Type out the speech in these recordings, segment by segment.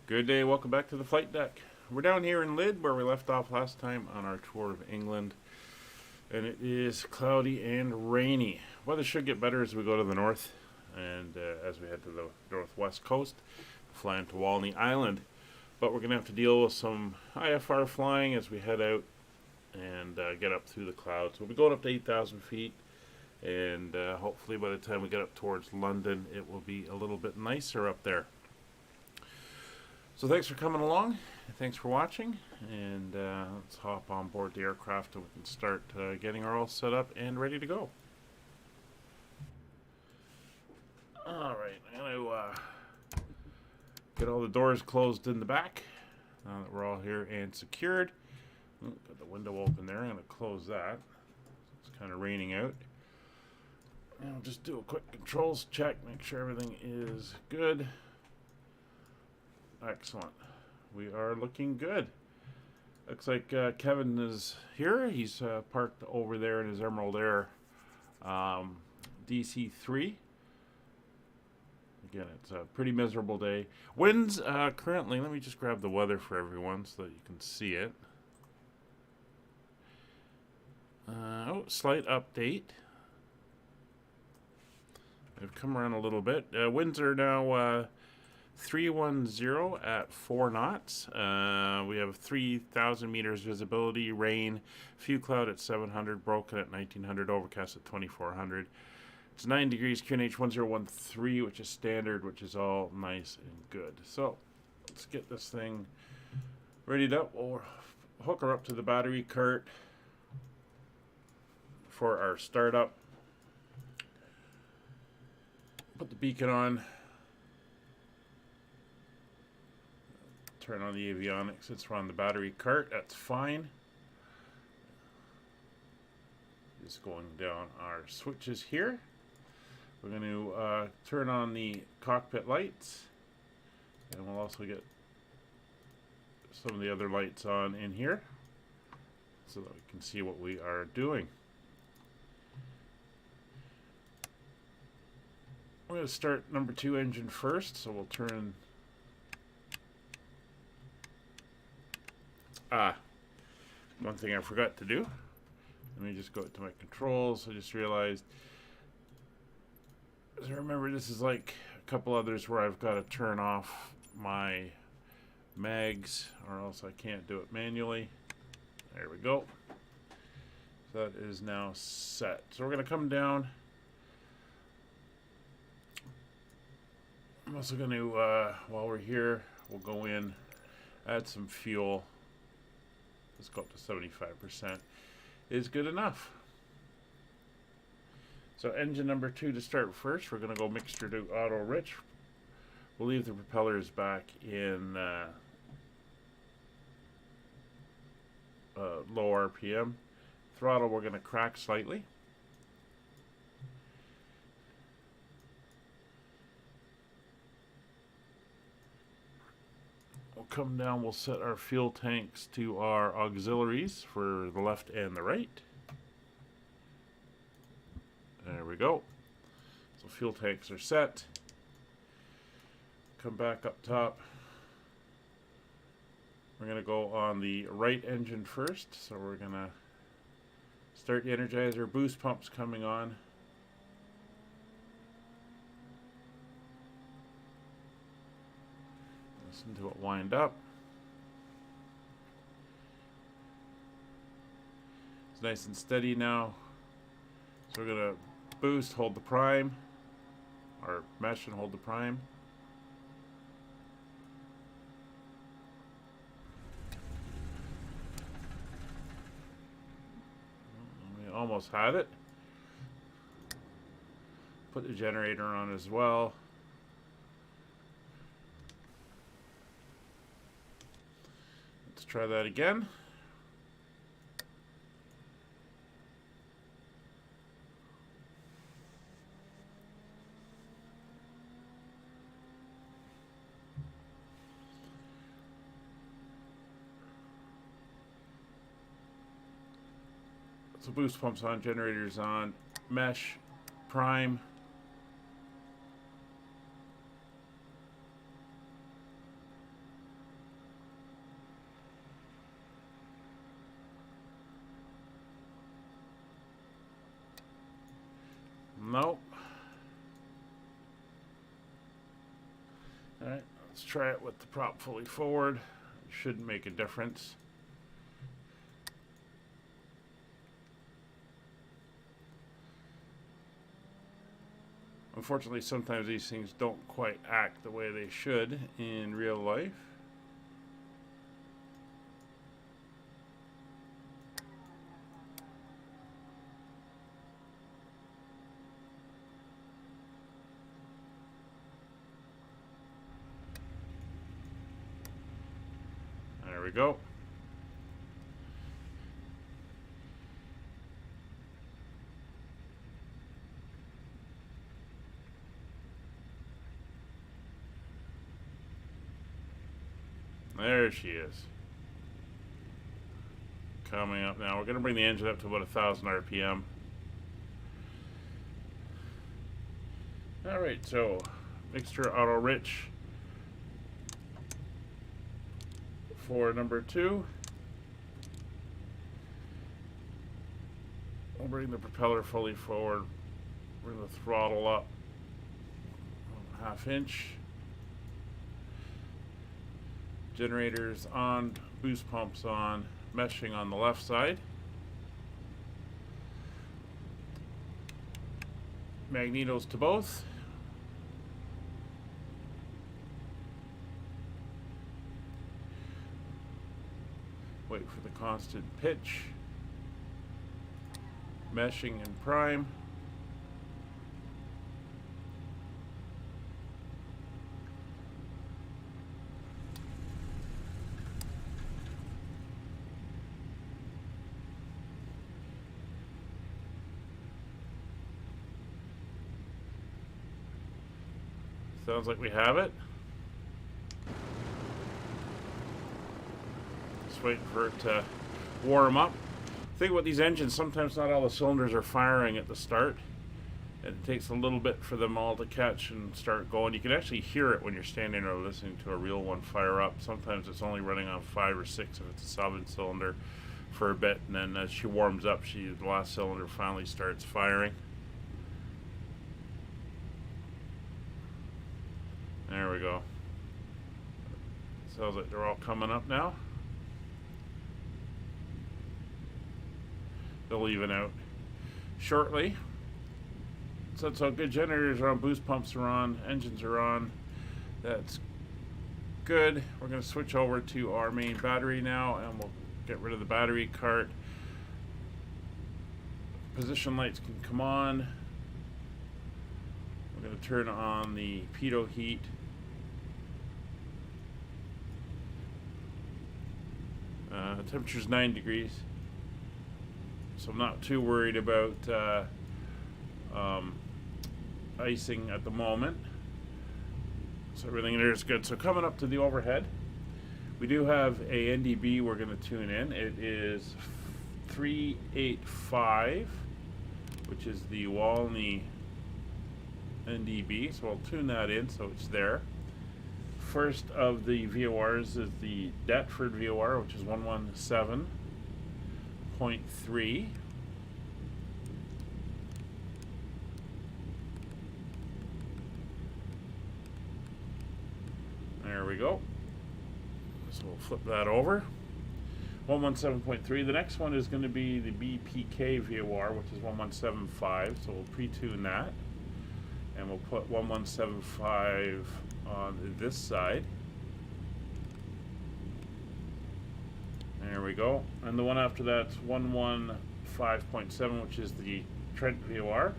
Good day, welcome back to the flight deck. We're down here in Lydd where we left off last time on our tour of England. And it is cloudy and rainy. Weather should get better as we go to the north and as we head to the northwest coast, flying to Walney Island. But we're going to have to deal with some IFR flying as we head out and get up through the clouds. We'll be going up to 8,000 feet. And hopefully by the time we get up towards London, it will be a little bit nicer up there. So thanks for coming along, thanks for watching, and let's hop on board the aircraft and we can start getting her all set up and ready to go. Alright, I'm going to get all the doors closed in the back, now that we're all here and secured. Got the window open there, I'm going to close that. It's kind of raining out. And I'll just do a quick controls check, make sure everything is good. Excellent. We are looking good. Looks like Kevin is here. He's parked over there in his Emerald Air DC-3. Again, it's a pretty miserable day. Winds currently, let me just grab the weather for everyone so that you can see it. Slight update. They've come around a little bit. Winds are now 310 at 4 knots. We have 3,000 meters visibility, rain, few cloud at 700, broken at 1900, overcast at 2400. It's 9 degrees, QNH 1013, which is standard, which is all nice and good. So let's get this thing readied up. We'll hook her up to the battery cart for our startup. Put the beacon on. Turn on the avionics since we're on the battery cart. That's fine. Just going down our switches here. We're going to turn on the cockpit lights. And we'll also get some of the other lights on in here so that we can see what we are doing. We're going to start number 2 engine first, so we'll turn. One thing I forgot to do. Let me just go to my controls. I just realized, as I remember, this is like a couple others where I've got to turn off my mags or else I can't do it manually. There we go. So that is now set. So we're going to come down. I'm also going to, while we're here, we'll go in, add some fuel. Let's go up to 75%. Is good enough. So engine number 2 to start first. We're going to go mixture to auto rich. We'll leave the propellers back in low RPM. Throttle we're going to crack slightly. Come down, we'll set our fuel tanks to our auxiliaries for the left and the right. There we go. So fuel tanks are set. Come back up top. We're going to go on the right engine first. So we're going to start the Energizer. Boost pumps coming on. Listen to it wind up. It's nice and steady now. So we're going to boost, hold the prime, or mesh and hold the prime. We almost had it. Put the generator on as well. Let's try that again. So boost pumps on, generators on, mesh, prime. Let's try it with the prop fully forward. Shouldn't make a difference. Unfortunately, sometimes these things don't quite act the way they should in real life. There we go. There she is. Coming up now. We're going to bring the engine up to about 1,000 RPM. Alright, so mixture auto rich for number 2. We'll bring the propeller fully forward. Bring the throttle up 1/2 inch. Generators on, boost pumps on, meshing on the left side. Magnetos to both. Wait for the constant pitch. Meshing and prime. Sounds like we have it. Just waiting for it to warm up. The thing with these engines, sometimes not all the cylinders are firing at the start. And it takes a little bit for them all to catch and start going. You can actually hear it when you're standing there listening to a real one fire up. Sometimes it's only running on 5 or 6 if it's a solid cylinder for a bit. And then as she warms up, the last cylinder finally starts firing. There we go. Sounds like they're all coming up now. They'll even out shortly. So it's all good. Generators are on, boost pumps are on, engines are on. That's good. We're going to switch over to our main battery now, and we'll get rid of the battery cart. Position lights can come on. We're going to turn on the pitot heat. Temperature's 9 degrees, so I'm not too worried about icing at the moment. So everything there is good. So coming up to the overhead, we do have a NDB we're going to tune in. It is 385, which is the Walney NDB, so I'll tune that in so it's there. First of the VORs is the Deptford VOR, which is 117.3. There we go. So we'll flip that over. 117.3. The next one is going to be the BPK VOR, which is 1175. So we'll pre-tune that. And we'll put 1175 on this side. There we go. And the one after that's 115.7, which is the Trent VOR.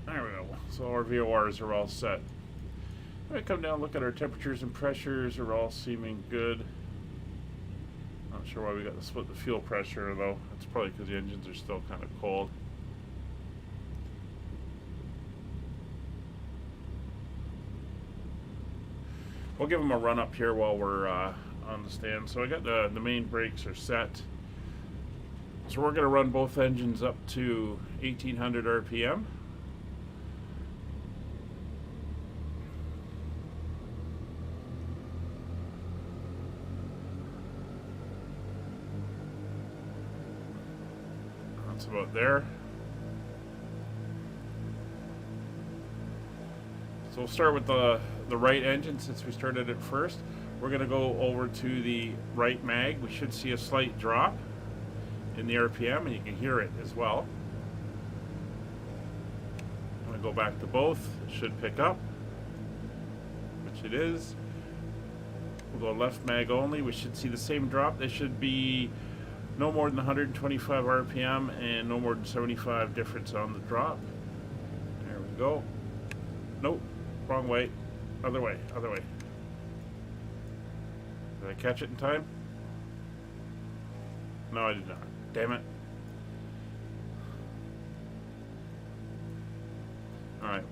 There we go. So our VORs are all set. When we come down, look at our temperatures and pressures are all seeming good. Not sure why we got to split the fuel pressure though. It's probably because the engines are still kind of cold. We'll give them a run up here while we're on the stand. So I got the main brakes are set. So we're going to run both engines up to 1800 RPM. That's about there. So we'll start with the right engine since we started it first. We're going to go over to the right mag. We should see a slight drop in the RPM, and you can hear it as well. I'm going to go back to both. It should pick up, which it is. We'll go left mag only. We should see the same drop. They should be no more than 125 RPM and no more than 75 difference on the drop. There we go. Nope, wrong way. Other way, other way. Did I catch it in time? No, I did not. Damn it. Alright.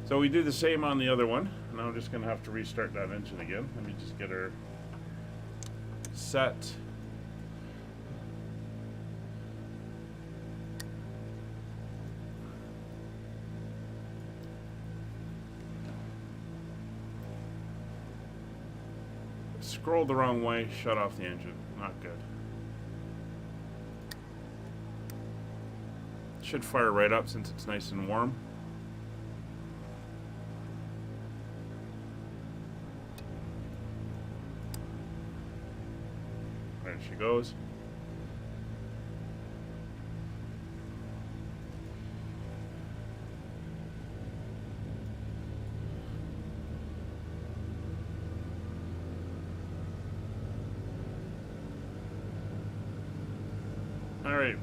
So we do the same on the other one. Now I'm just going to have to restart that engine again. Let me just get her set. Scrolled the wrong way, shut off the engine. Not good. Should fire right up since it's nice and warm. There she goes. Alright,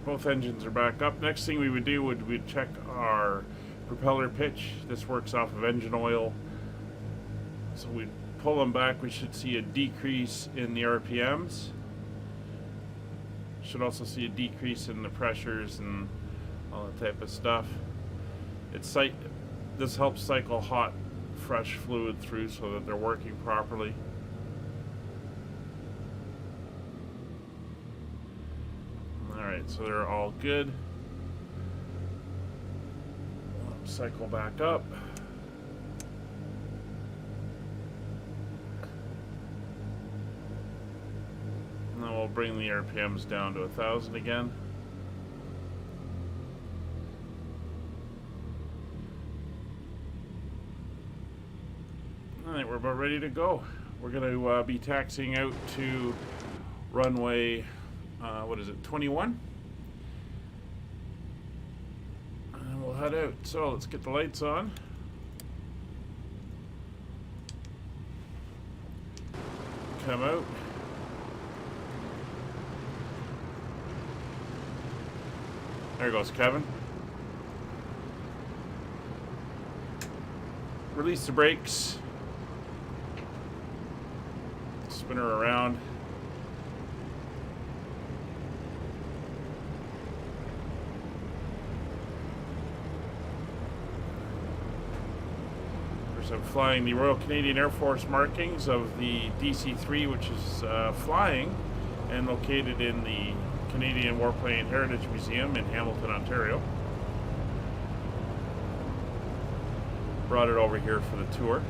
both engines are back up. Next thing we would do would we'd check our propeller pitch. This works off of engine oil. So we'd pull them back, we should see a decrease in the RPMs. Should also see a decrease in the pressures and all that type of stuff. This helps cycle hot, fresh fluid through so that they're working properly. Alright, so they're all good. Cycle back up. And then we'll bring the RPMs down to 1,000 again. Alright, we're about ready to go. We're going to be taxiing out to runway, what is it, 21? And we'll head out. So let's get the lights on. Come out. There goes Kevin. Release the brakes. Spin her around. I'm flying the Royal Canadian Air Force markings of the DC-3, which is flying and located in the Canadian Warplane Heritage Museum in Hamilton, Ontario. Brought it over here for the tour.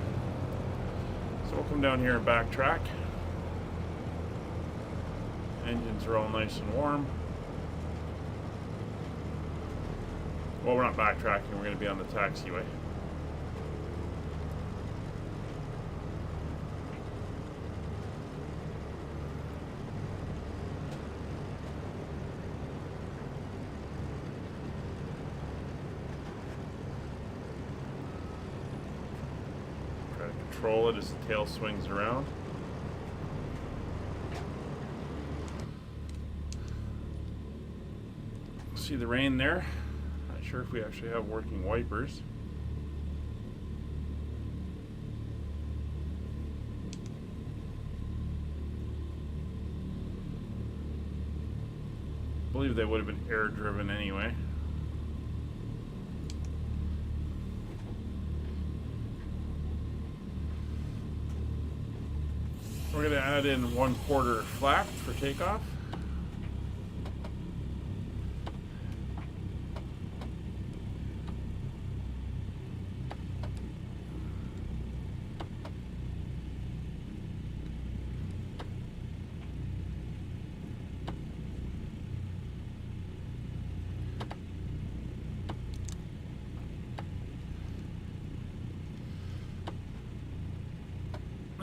So we'll come down here and backtrack. Engines are all nice and warm. Well, we're not backtracking, we're going to be on the taxiway. Control it as the tail swings around. See the rain there? Not sure if we actually have working wipers. I believe they would have been air driven anyway. We're going to add in 1/4 flap for takeoff.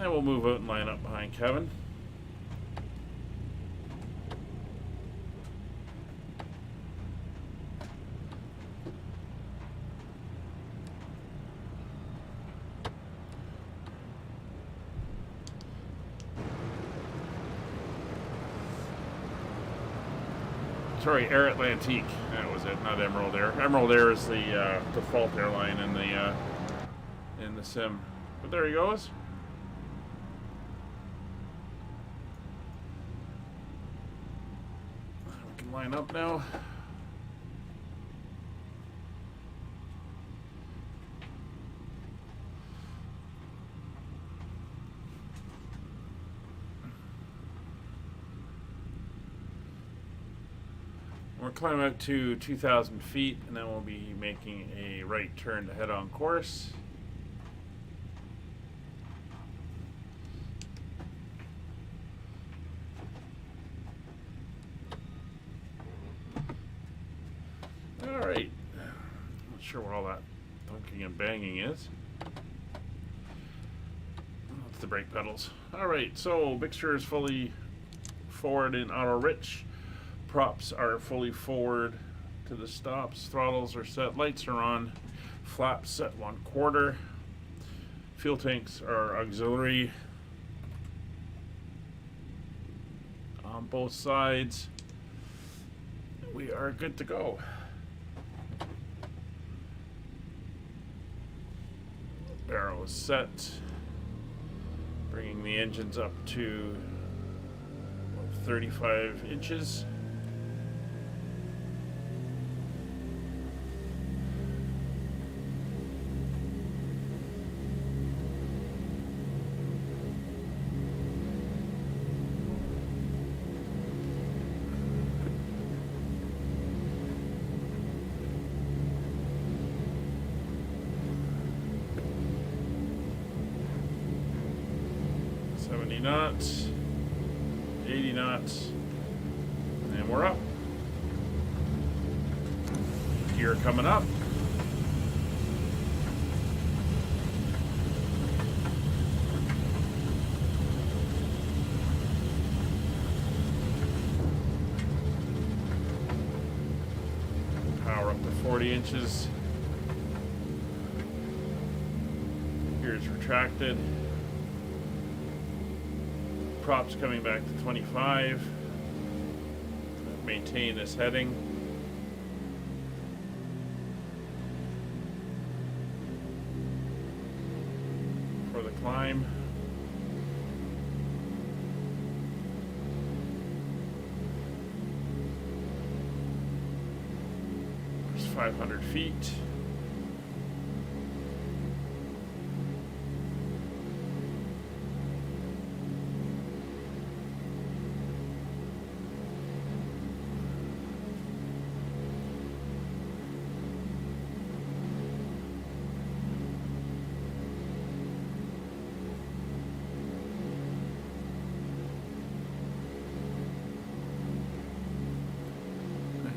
And we'll move out and line up behind Kevin. Sorry, Air Atlantique. That was it, not Emerald Air. Emerald Air is the default airline in the sim. But there he goes. We can line up now. We're climbing up to 2,000 feet, and then we'll be making a right turn to head on course. All right. Not sure what all that thunking and banging is. That's the brake pedals. All right, so mixture is fully forward in auto rich. Props are fully forward to the stops. Throttles are set. Lights are on. Flaps set 1/4. Fuel tanks are auxiliary on both sides. We are good to go. Barrel is set. Bringing the engines up to 35 inches. Knots, 80 knots, and we're up. Gear coming up. Power up to 40 inches. Gears retracted. Props coming back to 25. Maintain this heading. For the climb. There's 500 feet.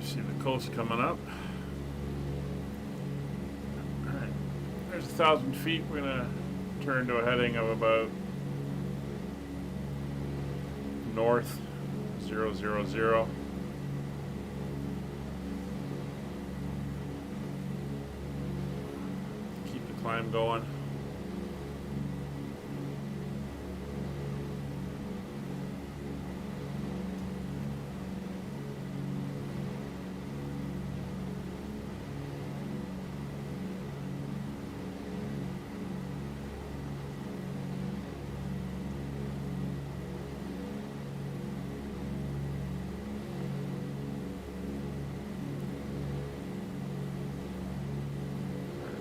See the coast coming up. Alright, there's 1,000 feet. We're gonna turn to a heading of about north 000. Keep the climb going.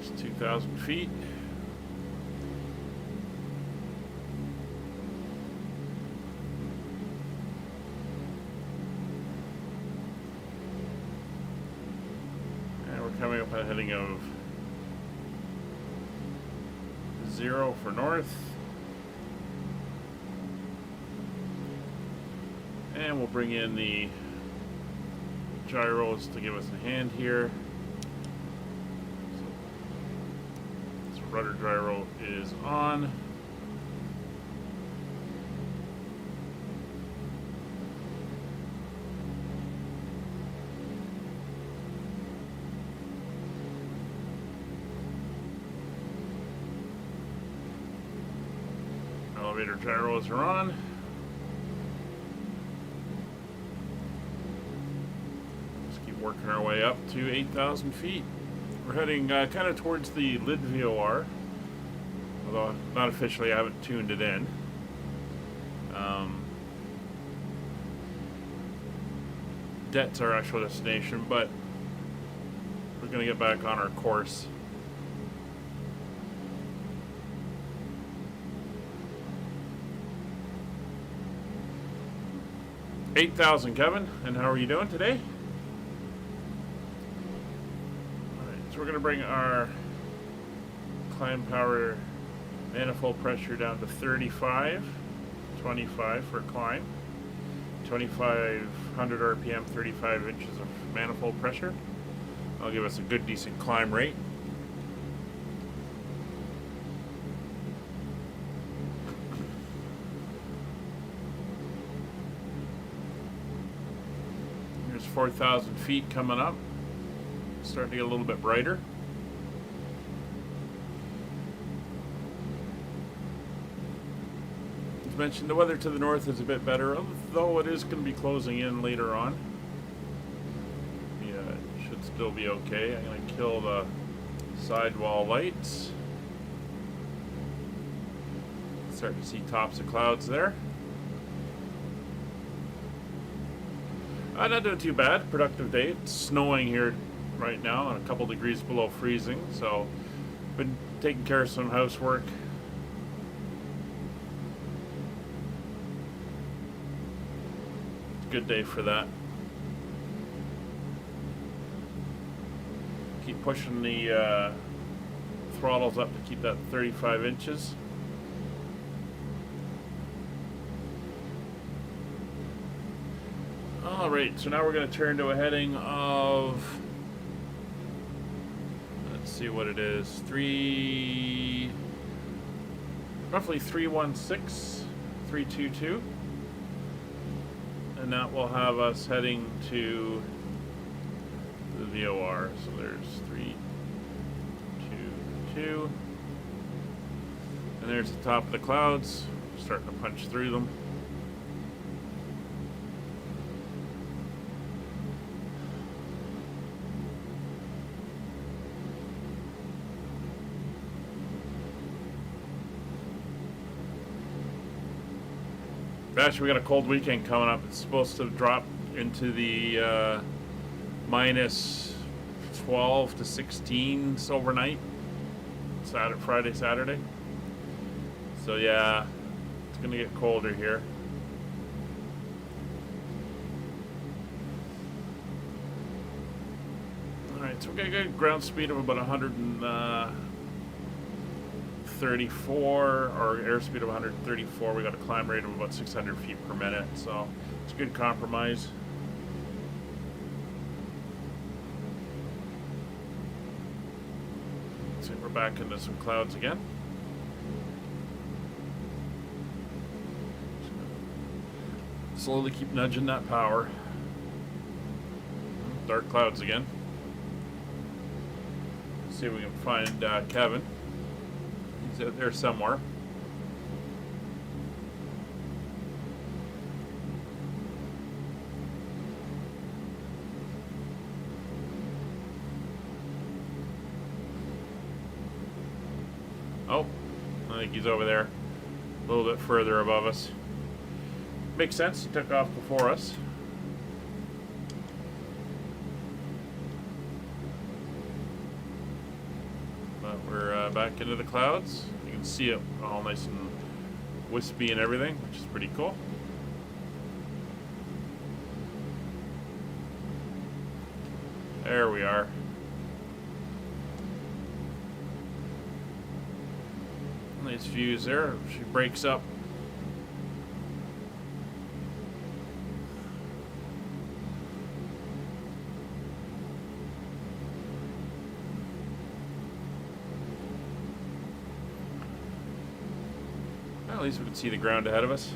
There's 2,000 feet. And we're coming up on a heading of 0 for north. And we'll bring in the gyros to give us a hand here. So rudder gyro is on. Elevator gyros are on. Just keep working our way up to 8,000 feet. We're heading kind of towards the Lydd VOR, although not officially, I haven't tuned it in. Det's our actual destination, but we're going to get back on our course. $8,000, Kevin, and how are you doing today? Alright, so we're going to bring our climb power manifold pressure down to 35, 25 for climb, 2,500 RPM, 35 inches of manifold pressure. That'll give us a good, decent climb rate. Here's 4,000 feet coming up. Starting to get a little bit brighter. As mentioned, the weather to the north is a bit better, though it is going to be closing in later on. Yeah, it should still be okay. I'm going to kill the sidewall lights. Start to see tops of clouds there. Not doing too bad. Productive day. It's snowing here right now and a couple degrees below freezing, so been taking care of some housework. It's a good day for that. Keep pushing the throttles up to keep that 35 inches. Alright, so now we're going to turn to a heading of, let's see what it is, roughly 316, 322, and that will have us heading to the VOR. So there's 322, and there's the top of the clouds, starting to punch through them. Actually, we got a cold weekend coming up. It's supposed to drop into the minus 12 to 16 overnight. Friday, Saturday. So yeah, it's gonna get colder here. Alright, so we got a good ground speed of about 134, or airspeed of 134. We got a climb rate of about 600 feet per minute, so it's a good compromise. So we're back into some clouds again. Slowly keep nudging that power. Dark clouds again. Let's see if we can find Kevin. He's out there somewhere. Oh, I think he's over there, a little bit further above us. Makes sense, he took off before us. But we're back into the clouds. You can see it all nice and wispy and everything, which is pretty cool. There we are. Nice views there. She breaks up. Well, at least we can see the ground ahead of us.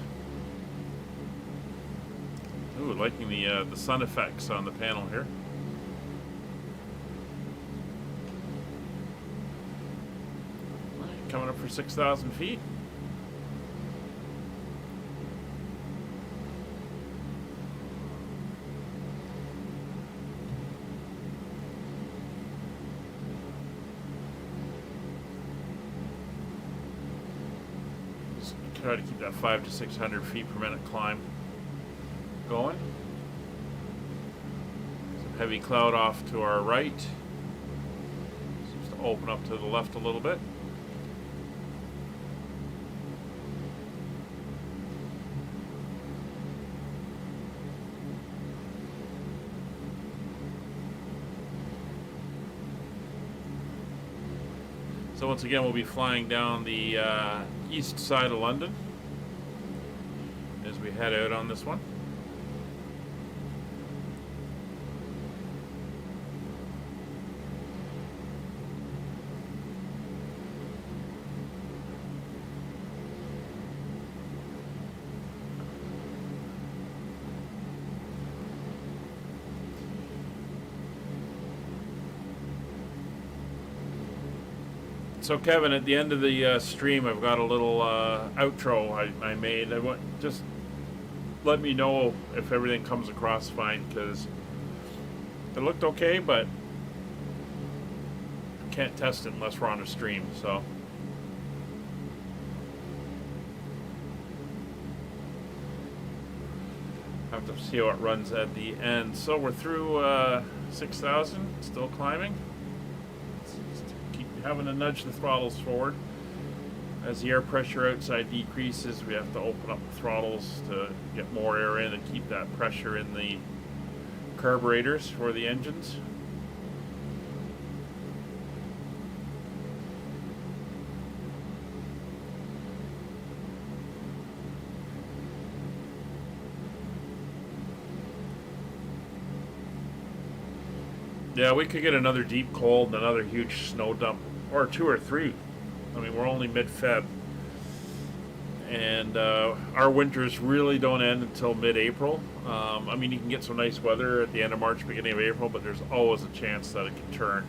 Ooh, liking the sun effects on the panel here. Coming up for 6,000 feet. Try to keep that 500 to 600 feet per minute climb going. Some heavy cloud off to our right. Seems to open up to the left a little bit. So once again, we'll be flying down the east side of London as we head out on this one. So Kevin, at the end of the stream, I've got a little outro I made. Just let me know if everything comes across fine, because it looked okay, but can't test it unless we're on a stream. So have to see how it runs at the end. So we're through 6,000, still climbing. Having to nudge the throttles forward. As the air pressure outside decreases, we have to open up the throttles to get more air in and keep that pressure in the carburetors for the engines. Yeah, we could get another deep cold and another huge snow dump, or 2 or 3. I mean, we're only mid-Feb, and our winters really don't end until mid-April. I mean, you can get some nice weather at the end of March, beginning of April, but there's always a chance that it can turn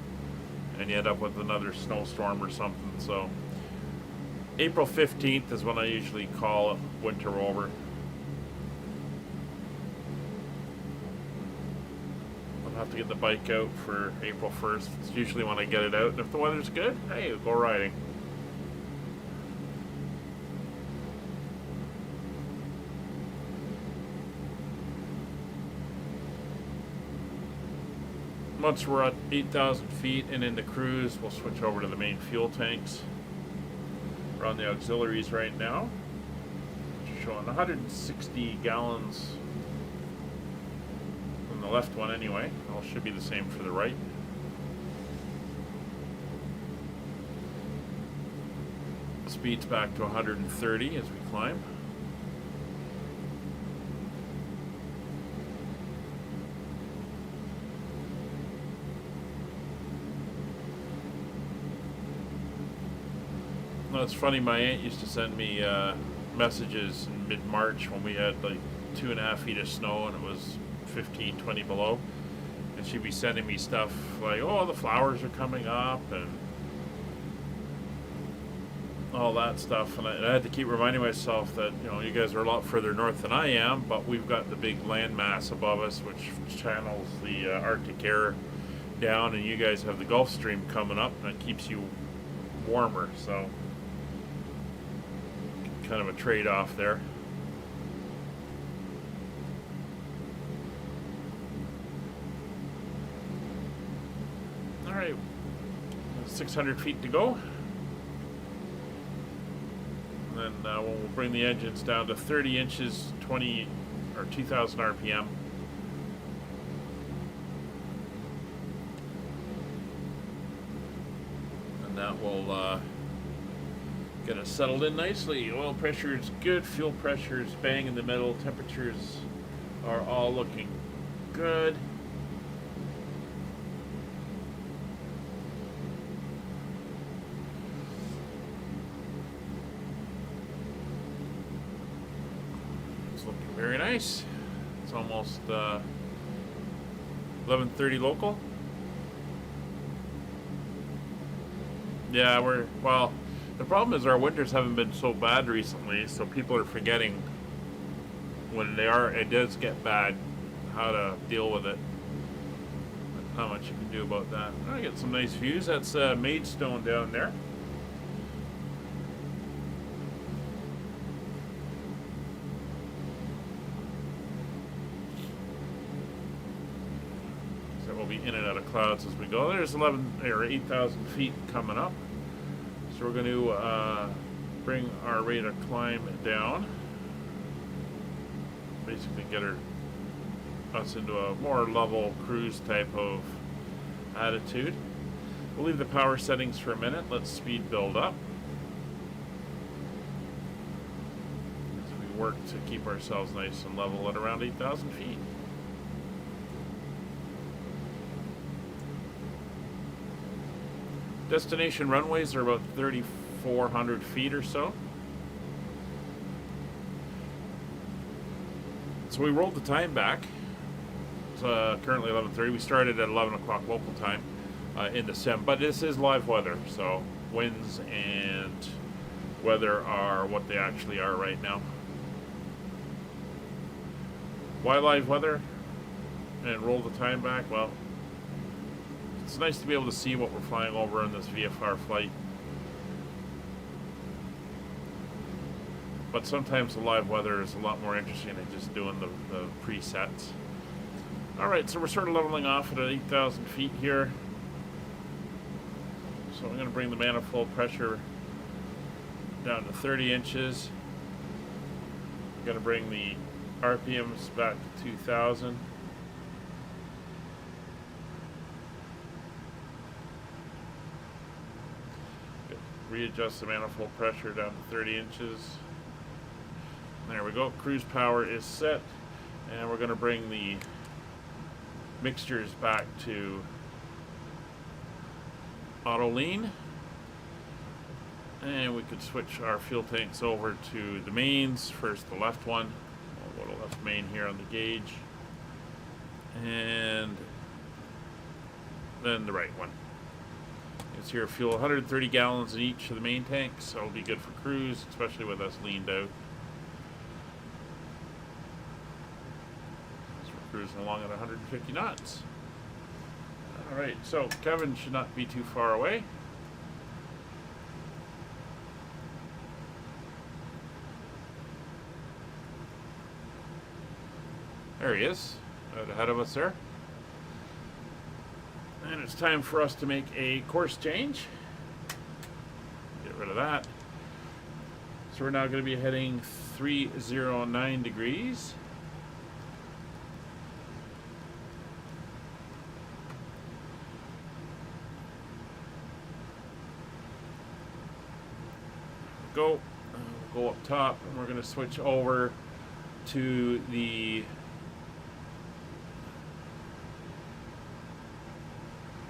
and you end up with another snowstorm or something. So April 15th is when I usually call it winter over. Have to get the bike out for April 1st. It's usually when I get it out, and if the weather's good, hey, we'll go riding. Once we're at 8,000 feet and in the cruise, we'll switch over to the main fuel tanks. We're on the auxiliaries right now, showing 160 gallons. The left one anyway. Well, should be the same for the right. Speed's back to 130 as we climb. Well, it's funny, my aunt used to send me messages in mid-March when we had like 2.5 feet of snow and it was 15, 20 below, and she'd be sending me stuff like, oh, the flowers are coming up and all that stuff, and I had to keep reminding myself that, you know, you guys are a lot further north than I am, but we've got the big landmass above us which channels the Arctic air down, and you guys have the Gulf Stream coming up and it keeps you warmer, so kind of a trade-off there. Alright, 600 feet to go. And then we'll bring the engines down to 30 inches, 20 or 2,000 RPM. And that will get us settled in nicely. Oil pressure is good, fuel pressure is bang in the middle, temperatures are all looking good. Very nice. It's almost 11:30 local. Yeah, well, the problem is our winters haven't been so bad recently, so people are forgetting when it does get bad, how to deal with it. Not much you can do about that. I get some nice views. That's Maidstone down there. in and out of clouds as we go. There's 11 or 8,000 feet coming up. So we're going to bring our rate of climb down. Basically get us into a more level cruise type of attitude. We'll leave the power settings for a minute. Let's speed build up. As we work to keep ourselves nice and level at around 8,000 feet. Destination runways are about 3,400 feet or so. So we rolled the time back. It's currently 11:30. We started at 11 o'clock local time in the sim, but this is live weather, so winds and weather are what they actually are right now. Why live weather and roll the time back? Well, it's nice to be able to see what we're flying over in this VFR flight. But sometimes the live weather is a lot more interesting than just doing the presets. Alright, so we're sort of leveling off at 8,000 feet here. So I'm going to bring the manifold pressure down to 30 inches. I'm going to bring the RPMs back to 2,000. Readjust the manifold pressure down to 30 inches. There we go. Cruise power is set. And we're going to bring the mixtures back to auto lean. And we could switch our fuel tanks over to the mains. First the left one. We'll go to left main here on the gauge. And then the right one. It's here fuel 130 gallons in each of the main tanks, so it'll be good for cruise, especially with us leaned out. So we're cruising along at 150 knots. Alright, so Kevin should not be too far away. There he is, right ahead of us there. And it's time for us to make a course change. Get rid of that. So we're now going to be heading 309 degrees. Go up top, and we're going to switch over to the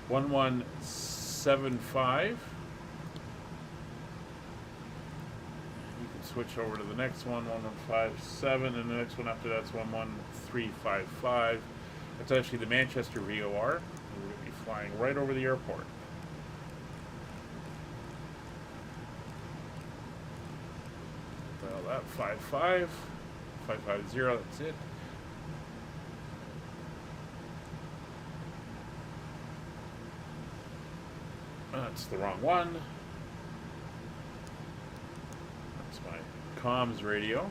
1175. You can switch over to the next one, 1157, and the next one after that's 11355. That's actually the Manchester VOR. We're going to be flying right over the airport. Well, that 550, that's it. That's the wrong one. That's my comms radio.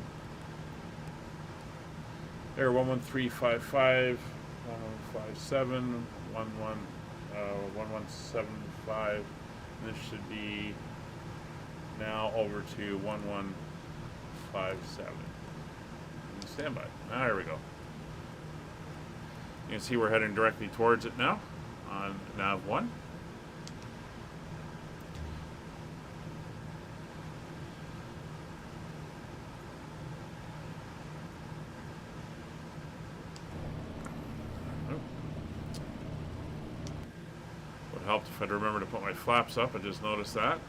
There, 11355, 1157, 1175. This should be now over to 1157. Stand by. There we go. You can see we're heading directly towards it now on nav 1. Would help if I'd remember to put my flaps up. I just noticed that.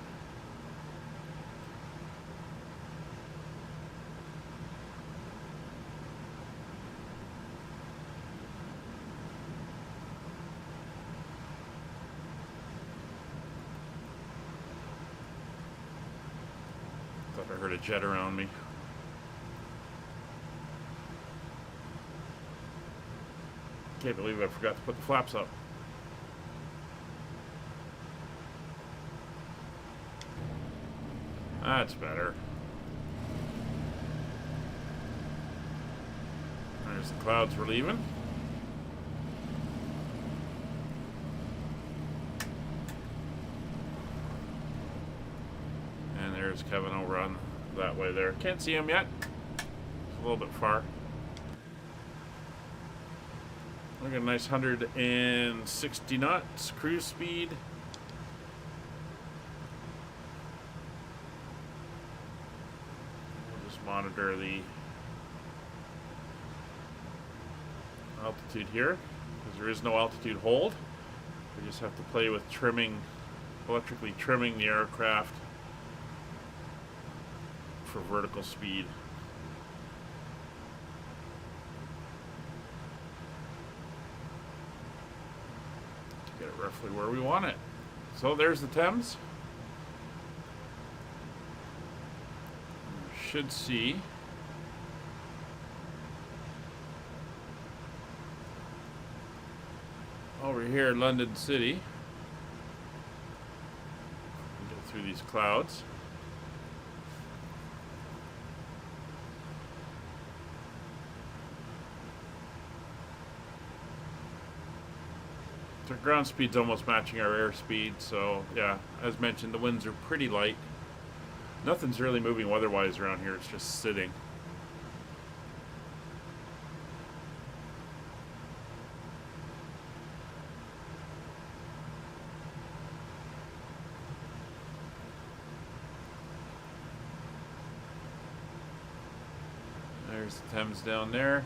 I heard a jet around me. Can't believe I forgot to put the flaps up. That's better. There's the clouds we're leaving. There's Kevin over on that way there. Can't see him yet. It's a little bit far. Look at a nice 160 knots cruise speed. We'll just monitor the altitude here because there is no altitude hold. We just have to play with trimming, electrically trimming the aircraft for vertical speed. To get it roughly where we want it. So there's the Thames. You should see over here London City. Go through these clouds. Our ground speed's almost matching our airspeed, so yeah, as mentioned, the winds are pretty light. Nothing's really moving weather-wise around here, it's just sitting. There's the Thames down there.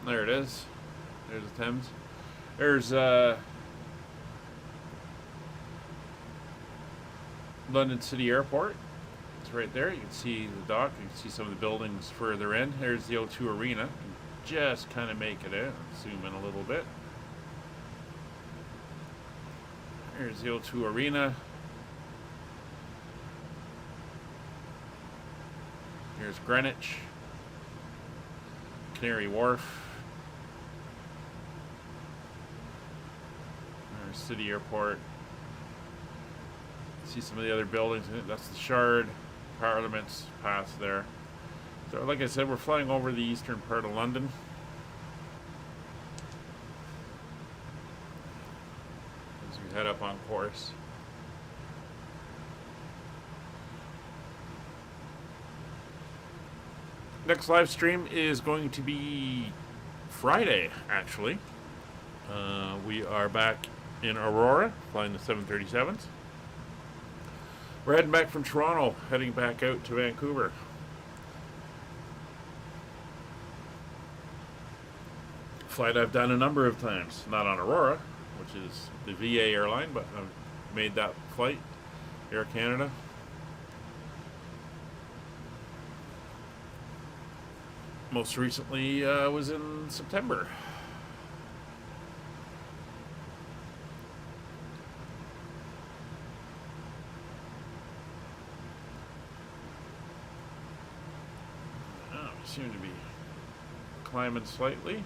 There it is. There's the Thames. There's London City Airport. It's right there. You can see the dock. You can see some of the buildings further in. There's the O2 Arena. You can just kind of make it out. Zoom in a little bit. There's the O2 Arena. Here's Greenwich. Canary Wharf. There's City Airport. See some of the other buildings. That's the Shard, Parliament's past there. So like I said, we're flying over the eastern part of London. As we head up on course. Next live stream is going to be Friday, actually. We are back in Aurora, flying the 737s. We're heading back from Toronto, heading back out to Vancouver. Flight I've done a number of times. Not on Aurora, which is the VA airline, but I've made that flight, Air Canada. Most recently was in September. Seem to be climbing slightly.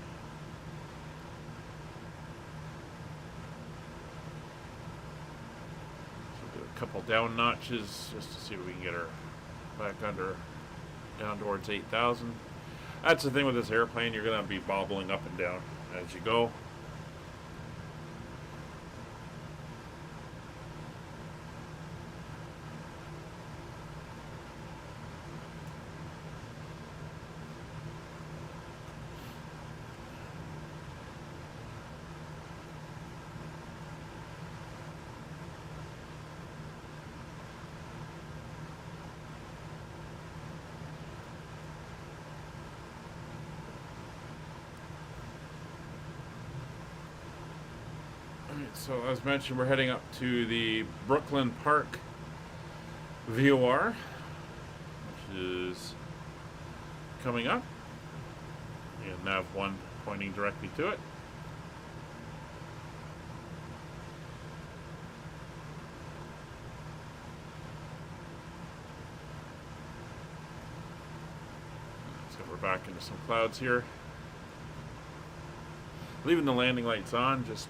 So do a couple down notches just to see if we can get her back under, down towards 8,000. That's the thing with this airplane, you're going to be bobbling up and down as you go. So as mentioned, we're heading up to the Brooklyn Park VOR, which is coming up. And nav 1 pointing directly to it. So we're back into some clouds here. Leaving the landing lights on just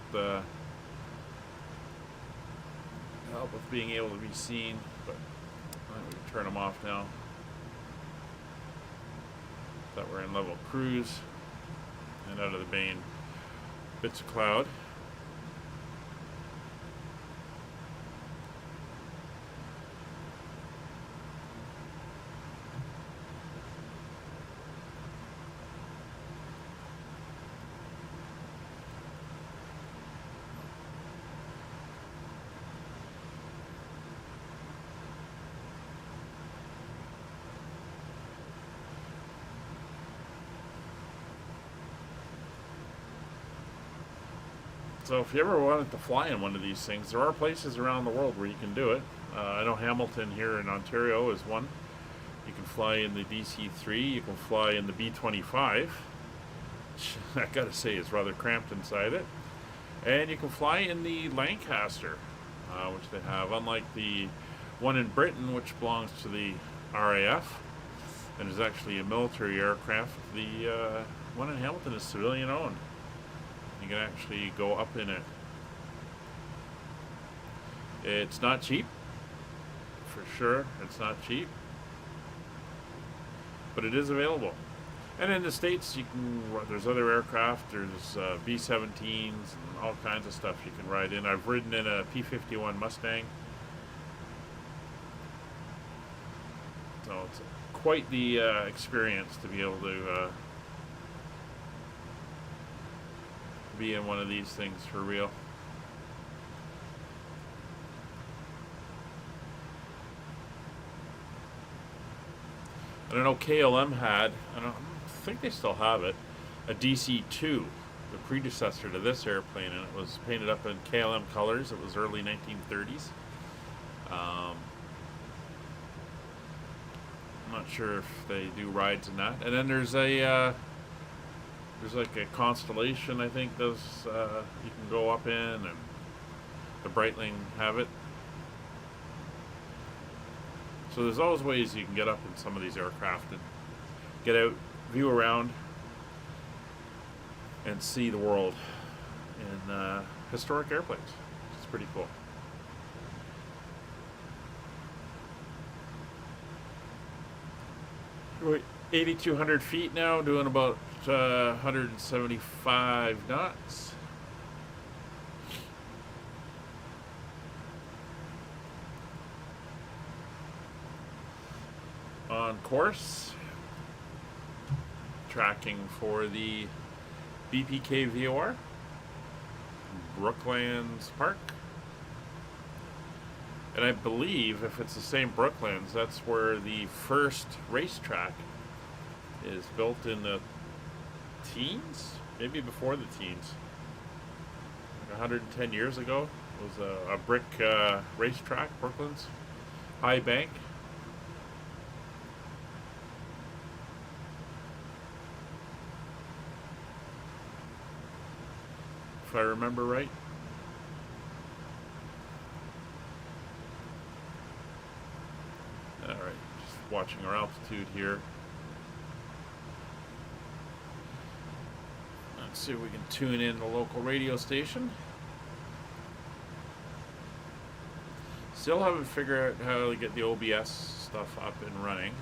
help with being able to be seen, but we can turn them off now. That we're in level cruise and out of the main bits of cloud. So if you ever wanted to fly in one of these things, there are places around the world where you can do it. I know Hamilton here in Ontario is one. You can fly in the DC-3, you can fly in the B-25, which I gotta say is rather cramped inside it. And you can fly in the Lancaster, which they have, unlike the one in Britain, which belongs to the RAF, and is actually a military aircraft. The one in Hamilton is civilian owned. You can actually go up in it. It's not cheap, for sure. It's not cheap, but it is available. And in the States, you can. There's other aircraft. There's B-17s and all kinds of stuff you can ride in. I've ridden in a P-51 Mustang, so it's quite the experience to be able to. Be in one of these things for real. I don't know, KLM had, I think they still have it, a DC-2, the predecessor to this airplane, and it was painted up in KLM colors. It was early 1930s. I'm not sure if they do rides in that. And then there's a there's like a Constellation, I think, does you can go up in, and the Breitling have it. So there's always ways you can get up in some of these aircraft and get out, view around, and see the world in historic airplanes. It's pretty cool. We're 8,200 feet now, doing about 175 knots. On course, tracking for the BPK VOR, Brooklands Park. And I believe if it's the same Brooklands, that's where the first racetrack is built in the teens, maybe before the teens. Like 110 years ago, it was a brick racetrack, Brooklands, High Bank. If I remember right. Alright, just watching our altitude here. Let's see if we can tune in the local radio station. Still haven't figured out how to get the OBS stuff up and running.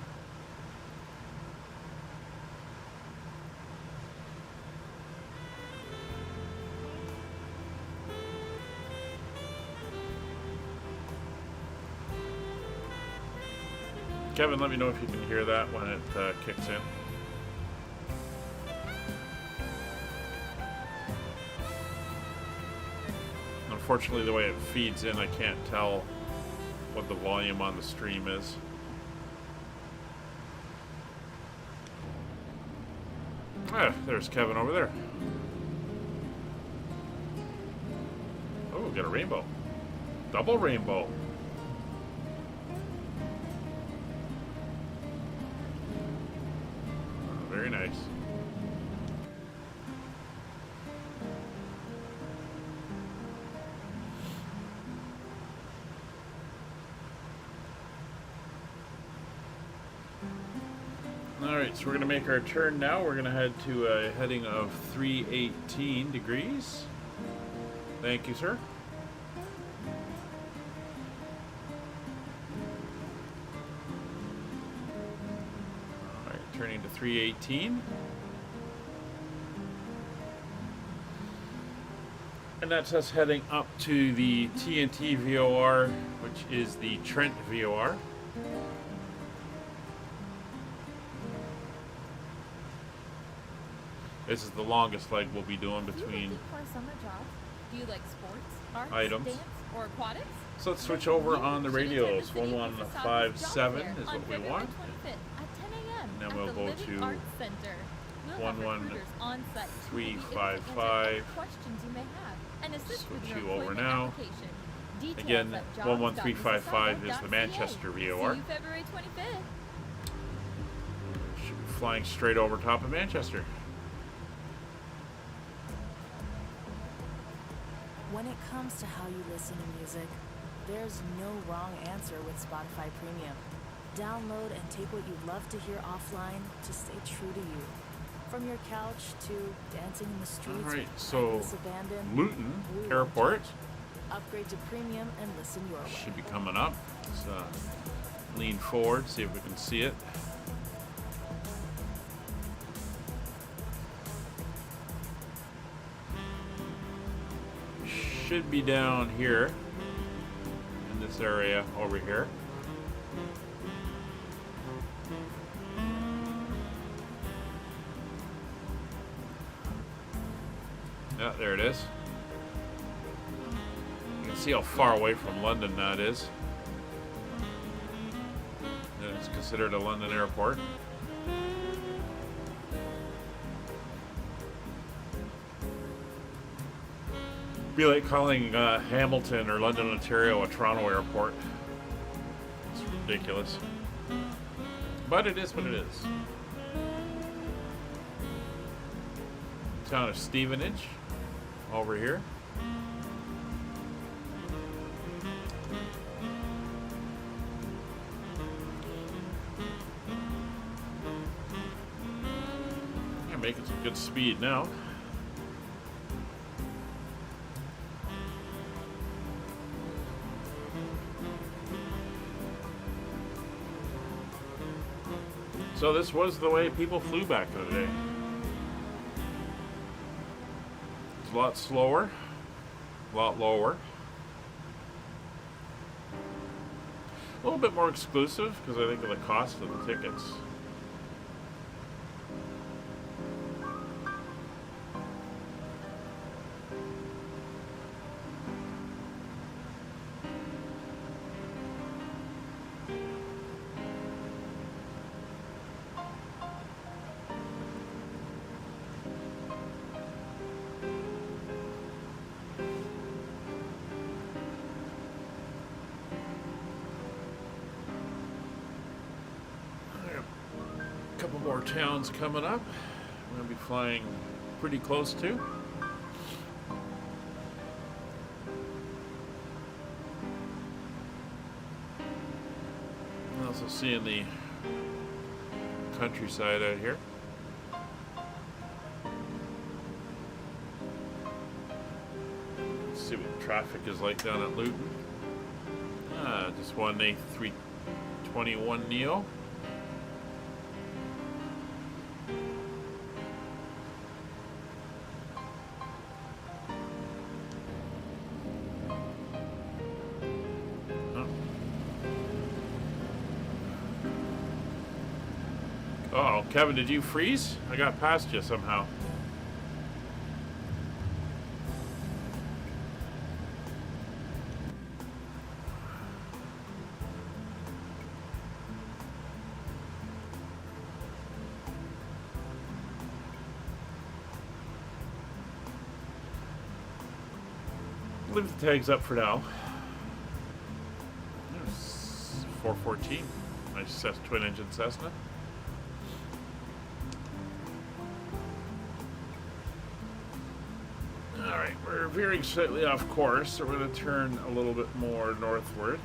Kevin, let me know if you can hear that when it kicks in. Unfortunately, the way it feeds in, I can't tell what the volume on the stream is. Ah, there's Kevin over there. Oh, got a rainbow. Double rainbow. Very nice. All Alright, so we're going to make our turn now. We're going to head to a heading of 318 degrees. Thank you, sir. Alright, turning to 318. And that's us heading up to the TNT VOR, which is the Trent VOR. This is the longest leg we'll be doing between Do you like sports, arts, items. Dance, or aquatics? So let's switch over on the radios. 1157 is what we want. And then we'll go to 11355. Switch you over now. Again, 11355 is the Manchester VOR. February 25th. Should be flying straight over top of Manchester. When it comes to how you listen to music, there's no wrong answer with Spotify Premium. Download and take what you'd love to hear offline to stay true to you. From your couch to dancing in the streets. Alright, so abandoned, Luton Airport upgrade to Premium and listen your way. should be coming up. Let's lean forward, see if we can see it. Should be down here in this area over here. Yeah, there it is. You can see how far away from London that is. And it's considered a London airport. Be like calling Hamilton or London, Ontario a Toronto airport. It's ridiculous. But it is what it is. Town of Stevenage over here. Yeah, making some good speed now. So this was the way people flew back in the day. It's a lot slower, a lot lower. A little bit more exclusive because I think of the cost of the tickets. Couple more towns coming up. We're going to be flying pretty close to. Also seeing the countryside out here. Let's see what the traffic is like down at Luton. Just one A321 Neo. Uh-oh, Kevin, did you freeze? I got past you somehow. Leave the tags up for now. There's 414. Nice twin engine Cessna. Alright, we're veering slightly off course, so we're going to turn a little bit more northward.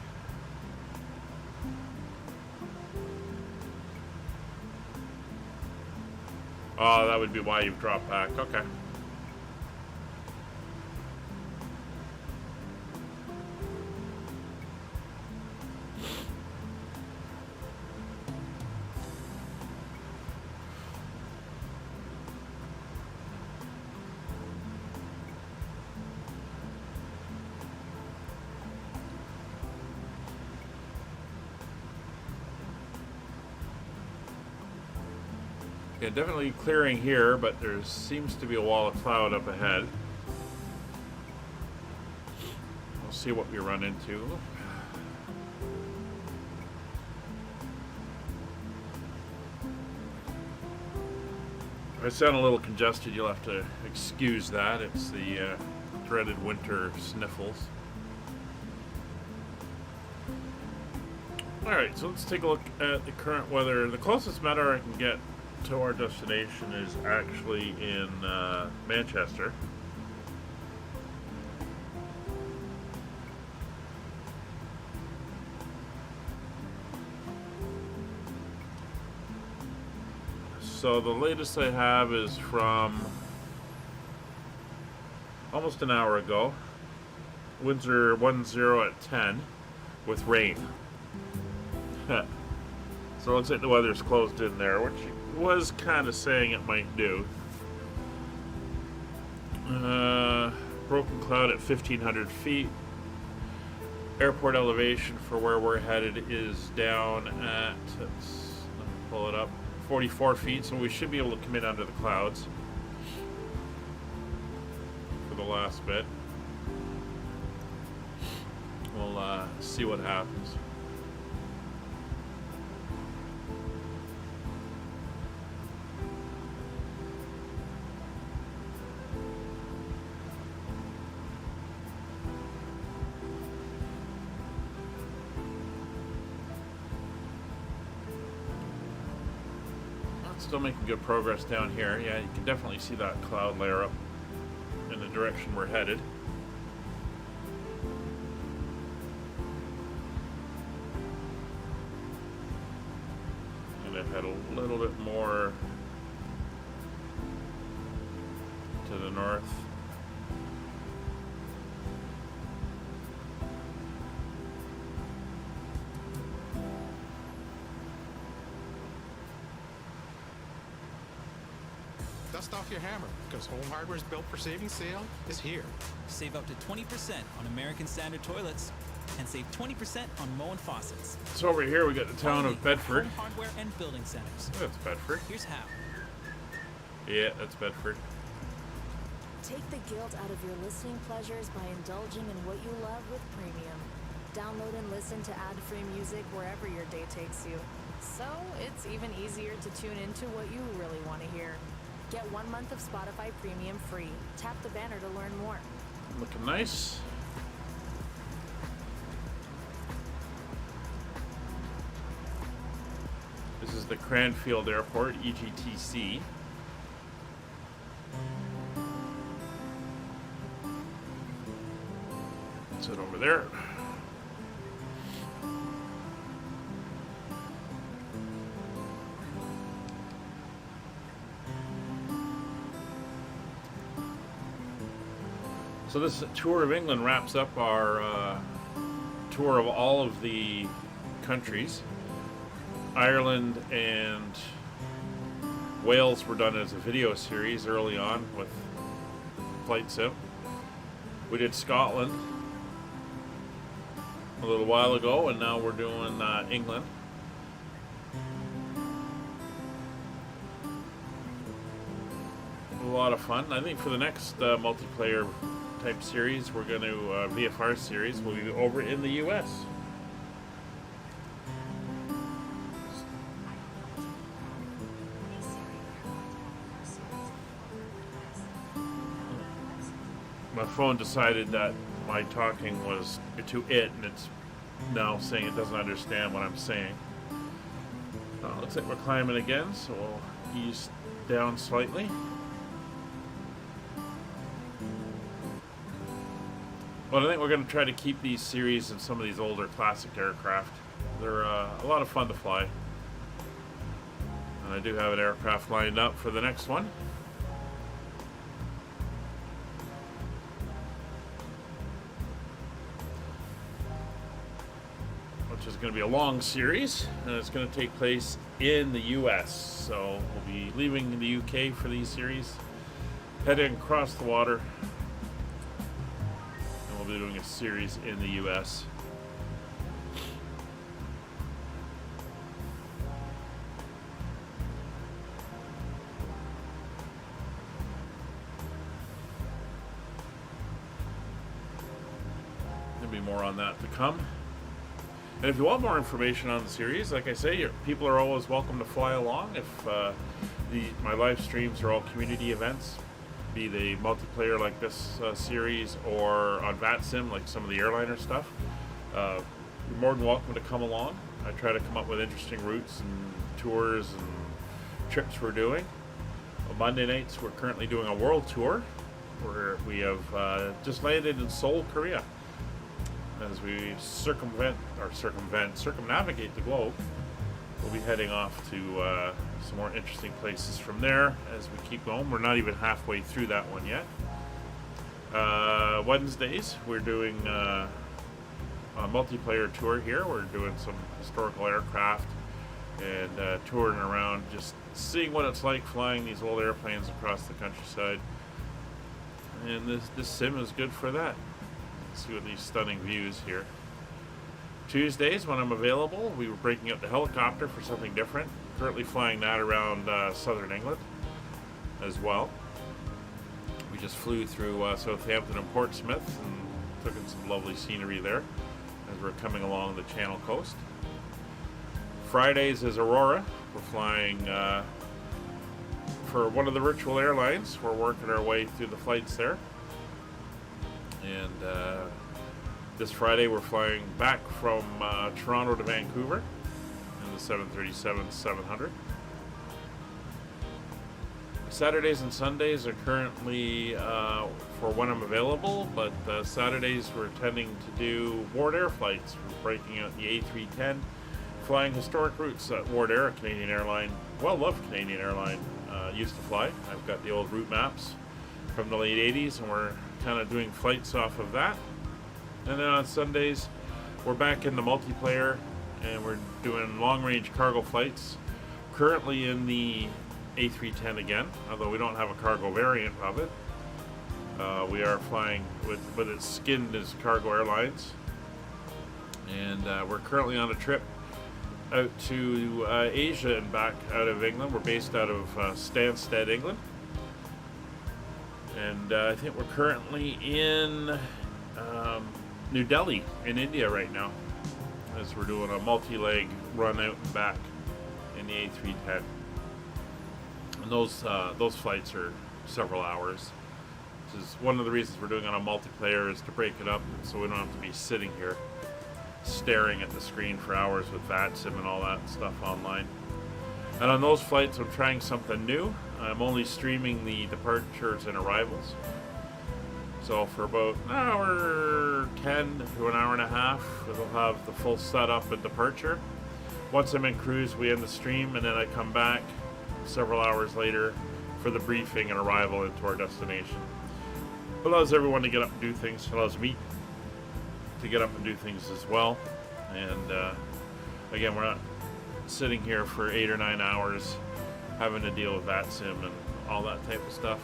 Oh, that would be why you've dropped back. Okay. Yeah, definitely clearing here, but there seems to be a wall of cloud up ahead. We'll see what we run into. If I sound a little congested, you'll have to excuse that. It's the dreaded winter sniffles. Alright, so let's take a look at the current weather. The closest matter I can get to our destination is actually in Manchester. So the latest I have is from almost an hour ago. Winds are 10 at 10 with rain. So it looks like the weather's closed in there, which was kind of saying it might do. Broken cloud at 1,500 feet. Airport elevation for where we're headed is down at, let me pull it up, 44 feet, so we should be able to come in under the clouds for the last bit. We'll see what happens. Still making good progress down here. Yeah, you can definitely see that cloud layer up in the direction we're headed. And I've had a little bit more to the north. Dust off your hammer, because Home Hardware's Built for Savings sale is here. Save up to 20% on American Standard toilets and save 20% on Moen faucets. So over here we got the town of Bedford. Home hardware and building centers. That's Bedford. Here's how. Yeah, that's Bedford. Take the guilt out of your listening pleasures by indulging in what you love with Premium. Download and listen to ad-free music wherever your day takes you. So it's even easier to tune into what you really want to hear. Get 1 month of Spotify Premium free. Tap the banner to learn more. Looking nice. This is the Cranfield Airport, EGTC. Sit over there. So this tour of England wraps up our tour of all of the countries. Ireland and Wales were done as a video series early on with Flight Sim. We did Scotland a little while ago, and now we're doing England. A lot of fun. I think for the next multiplayer type series, we're going to VFR series will be over in the US. My phone decided that my talking was to it, and it's now saying it doesn't understand what I'm saying. Looks like we're climbing again, so we'll ease down slightly. But I think we're going to try to keep these series in some of these older classic aircraft. They're a lot of fun to fly. And I do have an aircraft lined up for the next one. Which is going to be a long series, and it's going to take place in the US. So we'll be leaving the UK for these series, heading across the water, and we'll be doing a series in the US. There'll be more on that to come. And if you want more information on the series, like I say, people are always welcome to fly along. If my live streams are all community events, be they multiplayer like this series or on VATSIM like some of the airliner stuff, you're more than welcome to come along. I try to come up with interesting routes and tours and trips we're doing. On Monday nights, we're currently doing a world tour where we have just landed in Seoul, Korea. As we circumnavigate the globe, we'll be heading off to some more interesting places from there as we keep going. We're not even halfway through that one yet. Wednesdays, we're doing a multiplayer tour here. We're doing some historical aircraft and touring around, just seeing what it's like flying these old airplanes across the countryside. And this sim is good for that. See what these stunning views here. Tuesdays, when I'm available, we were breaking out the helicopter for something different. Currently flying that around southern England as well. We just flew through Southampton and Portsmouth and took in some lovely scenery there as we're coming along the Channel coast. Fridays is Aurora. We're flying for one of the virtual airlines. We're working our way through the flights there. And this Friday we're flying back from Toronto to Vancouver in the 737-700. Saturdays and Sundays are currently for when I'm available, but Saturdays we're tending to do Ward Air flights. We're breaking out the A310, flying historic routes that Ward Air, a Canadian airline, well-loved Canadian airline, used to fly. I've got the old route maps from the late 80s, and we're kind of doing flights off of that. And then on Sundays we're back in the multiplayer and we're doing long-range cargo flights, currently in the A310 again, although we don't have a cargo variant of it. We are flying with it skinned as Cargo Airlines, and we're currently on a trip out to Asia and back out of England. We're based out of Stansted, England. And I think we're currently in New Delhi in India right now, as we're doing a multi-leg run out and back in the A310. And those flights are several hours. Which is one of the reasons we're doing it on multiplayer, is to break it up so we don't have to be sitting here staring at the screen for hours with VATSIM and all that stuff online. And on those flights, I'm trying something new. I'm only streaming the departures and arrivals. So for about an hour 10 to an hour and a half, it'll have the full setup and departure. Once I'm in cruise, we end the stream, and then I come back several hours later for the briefing and arrival into our destination. It allows everyone to get up and do things. It allows me to get up and do things as well. And again, we're not sitting here for 8 or 9 hours having to deal with VATSIM and all that type of stuff.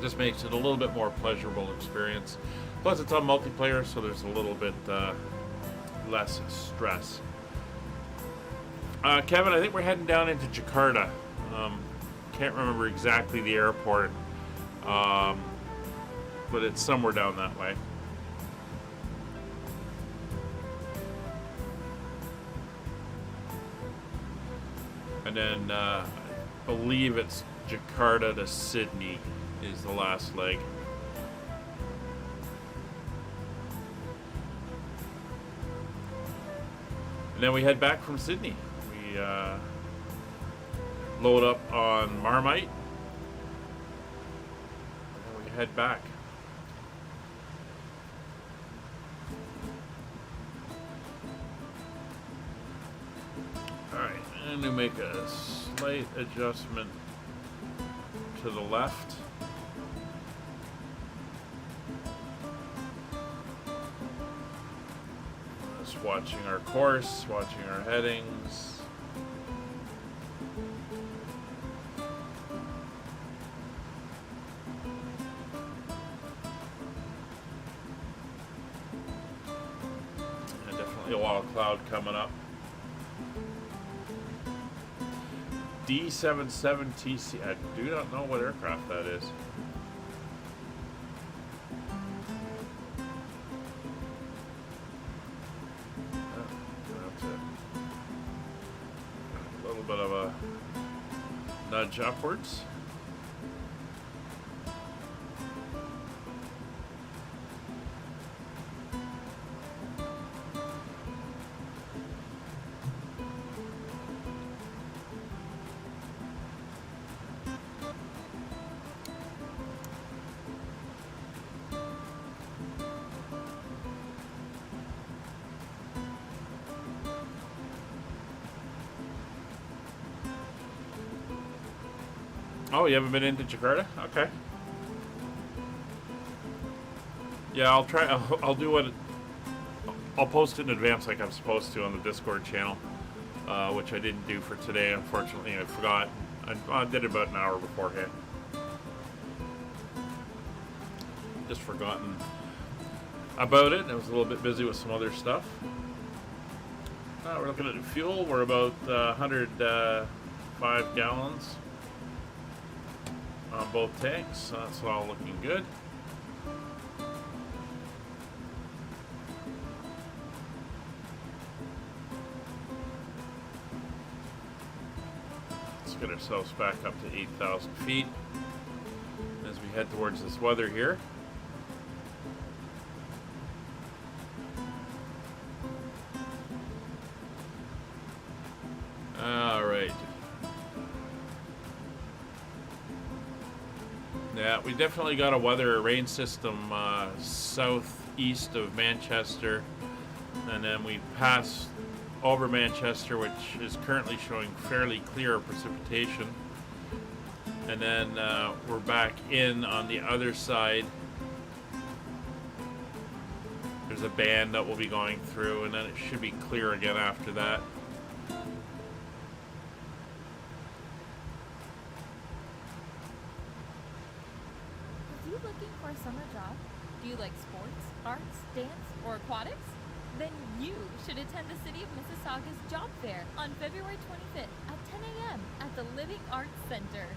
Just makes it a little bit more pleasurable experience. Plus it's on multiplayer, so there's a little bit less stress. Kevin, I think we're heading down into Jakarta. Can't remember exactly the airport, but it's somewhere down that way. And then I believe it's Jakarta to Sydney is the last leg. And then we head back from Sydney. We load up on Marmite and we head back. Alright, and to make a slight adjustment to the left. Just watching our course, watching our headings. And definitely a lot of cloud coming up. D-77TC. I do not know what aircraft that is. That's it. A little bit of a nudge upwards. Oh, you haven't been into Jakarta? Okay. Yeah, I'll try. I'll do what. I'll post it in advance, like I'm supposed to, on the Discord channel, which I didn't do for today. Unfortunately, I forgot. I did it about an hour beforehand. Just forgotten about it. I was a little bit busy with some other stuff. We're looking at the fuel. We're about 105 gallons. On both tanks, so that's all looking good. Let's get ourselves back up to 8,000 feet as we head towards this weather here. All right. Yeah, we definitely got a rain system southeast of Manchester, and then we pass over Manchester, which is currently showing fairly clear precipitation, and then we're back in on the other side. There's a band that we'll be going through, and then it should be clear again after that. Summer job? Do you like sports, arts, dance, or aquatics? Then you should attend the City of Mississauga's Job Fair on February 25th at 10 a.m. at the Living Arts Center.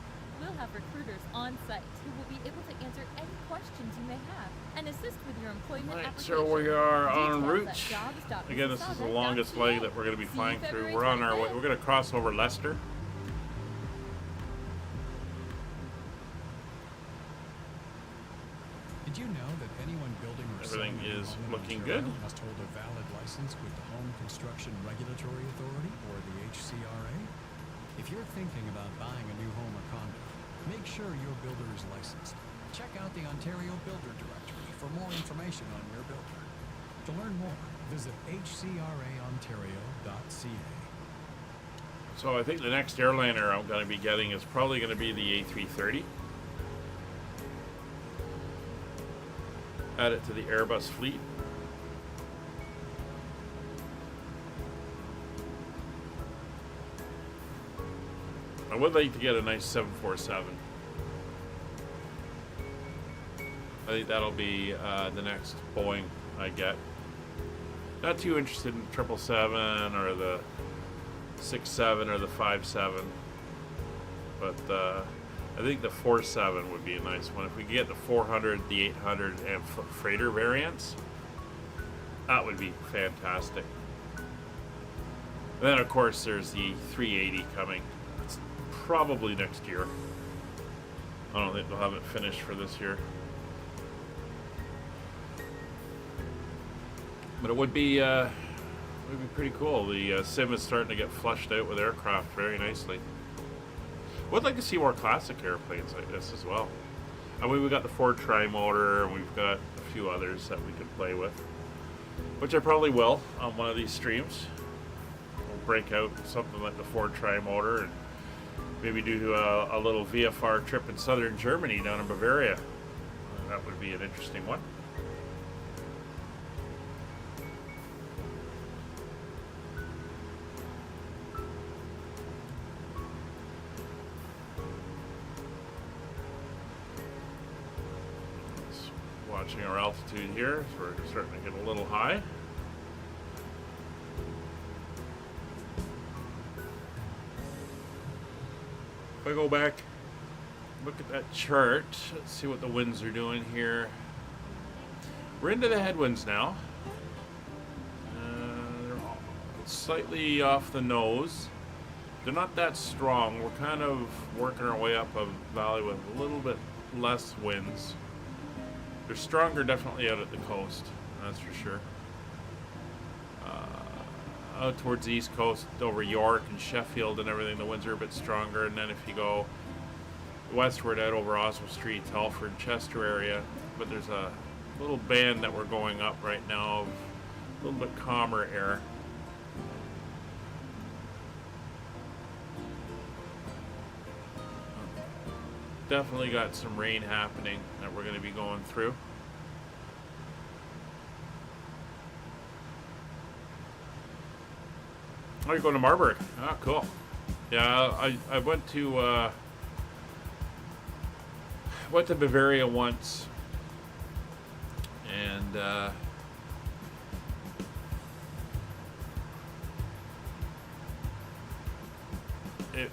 We'll have recruiters on site who will be able to answer any questions you may have and assist with your employment application. So we are en Details route. at jobs.mississauga.ca. Again, this is the longest leg that we're going to be flying through. We're on our way. We're going to cross over Leicester. Did you know that anyone building or Everything selling a is home in looking Ontario good. must hold a valid license with the Home Construction Regulatory Authority, or the HCRA? If you're thinking about buying a new home or condo, make sure your builder is licensed. Check out the Ontario Builder Directory for more information on your builder. To learn more, visit hcraontario.ca. So I think the next airliner I'm going to be getting is probably going to be the A330. Add it to the Airbus fleet. I would like to get a nice 747. I think that'll be the next Boeing I get. Not too interested in 777 or the 67 or the 57, but I think the 47 would be a nice one. If we could get the 400, the 800, and freighter variants, that would be fantastic. And then, of course, there's the 380 coming. It's probably next year. I don't think they'll have it finished for this year. But it would be pretty cool. The sim is starting to get flushed out with aircraft very nicely. Would like to see more classic airplanes like this as well. I mean, we got the Ford Tri-Motor, and we've got a few others that we can play with, which I probably will on one of these streams. break out something like the Ford Tri-Motor and maybe do a little VFR trip in southern Germany down in Bavaria. That would be an interesting one. Watching our altitude here, so we're starting to get a little high. If I go back, look at that chart, let's see what the winds are doing here. We're into the headwinds now. They're slightly off the nose. They're not that strong. We're kind of working our way up a valley with a little bit less winds. They're stronger definitely out at the coast, that's for sure. Out towards the east coast, over York and Sheffield and everything, the winds are a bit stronger. And then if you go westward out over Oswald Street, Telford, Chester area, but there's a little band that we're going up right now of a little bit calmer air. Definitely got some rain happening that we're going to be going through. Oh, you're going to Marburg. Ah, cool. Yeah, I went to Bavaria once, and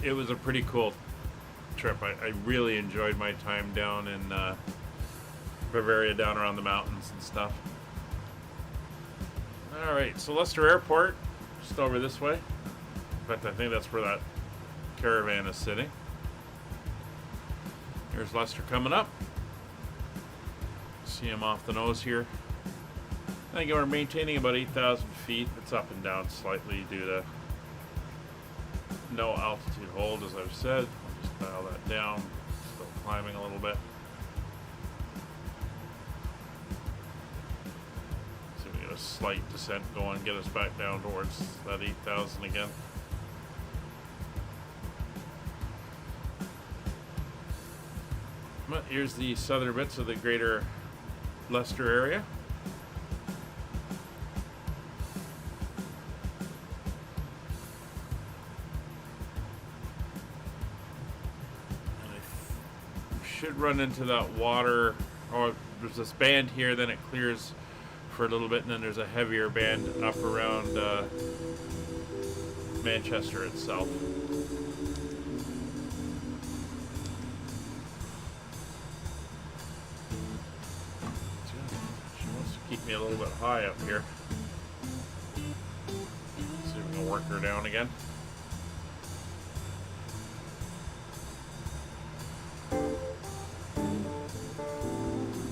it was a pretty cool trip. I really enjoyed my time down in Bavaria, down around the mountains and stuff. Alright, so Leicester Airport, just over this way. In fact, I think that's where that caravan is sitting. Here's Leicester coming up. See him off the nose here. I think we're maintaining about 8,000 feet. It's up and down slightly due to no altitude hold, as I've said. Just dial that down. Still climbing a little bit. See if we get a slight descent going, get us back down towards that 8,000 again. But here's the southern bits of the greater Leicester area. Should run into that water, or there's this band here, then it clears for a little bit, and then there's a heavier band up around Manchester itself. She wants to keep me a little bit high up here. See if we can work her down again.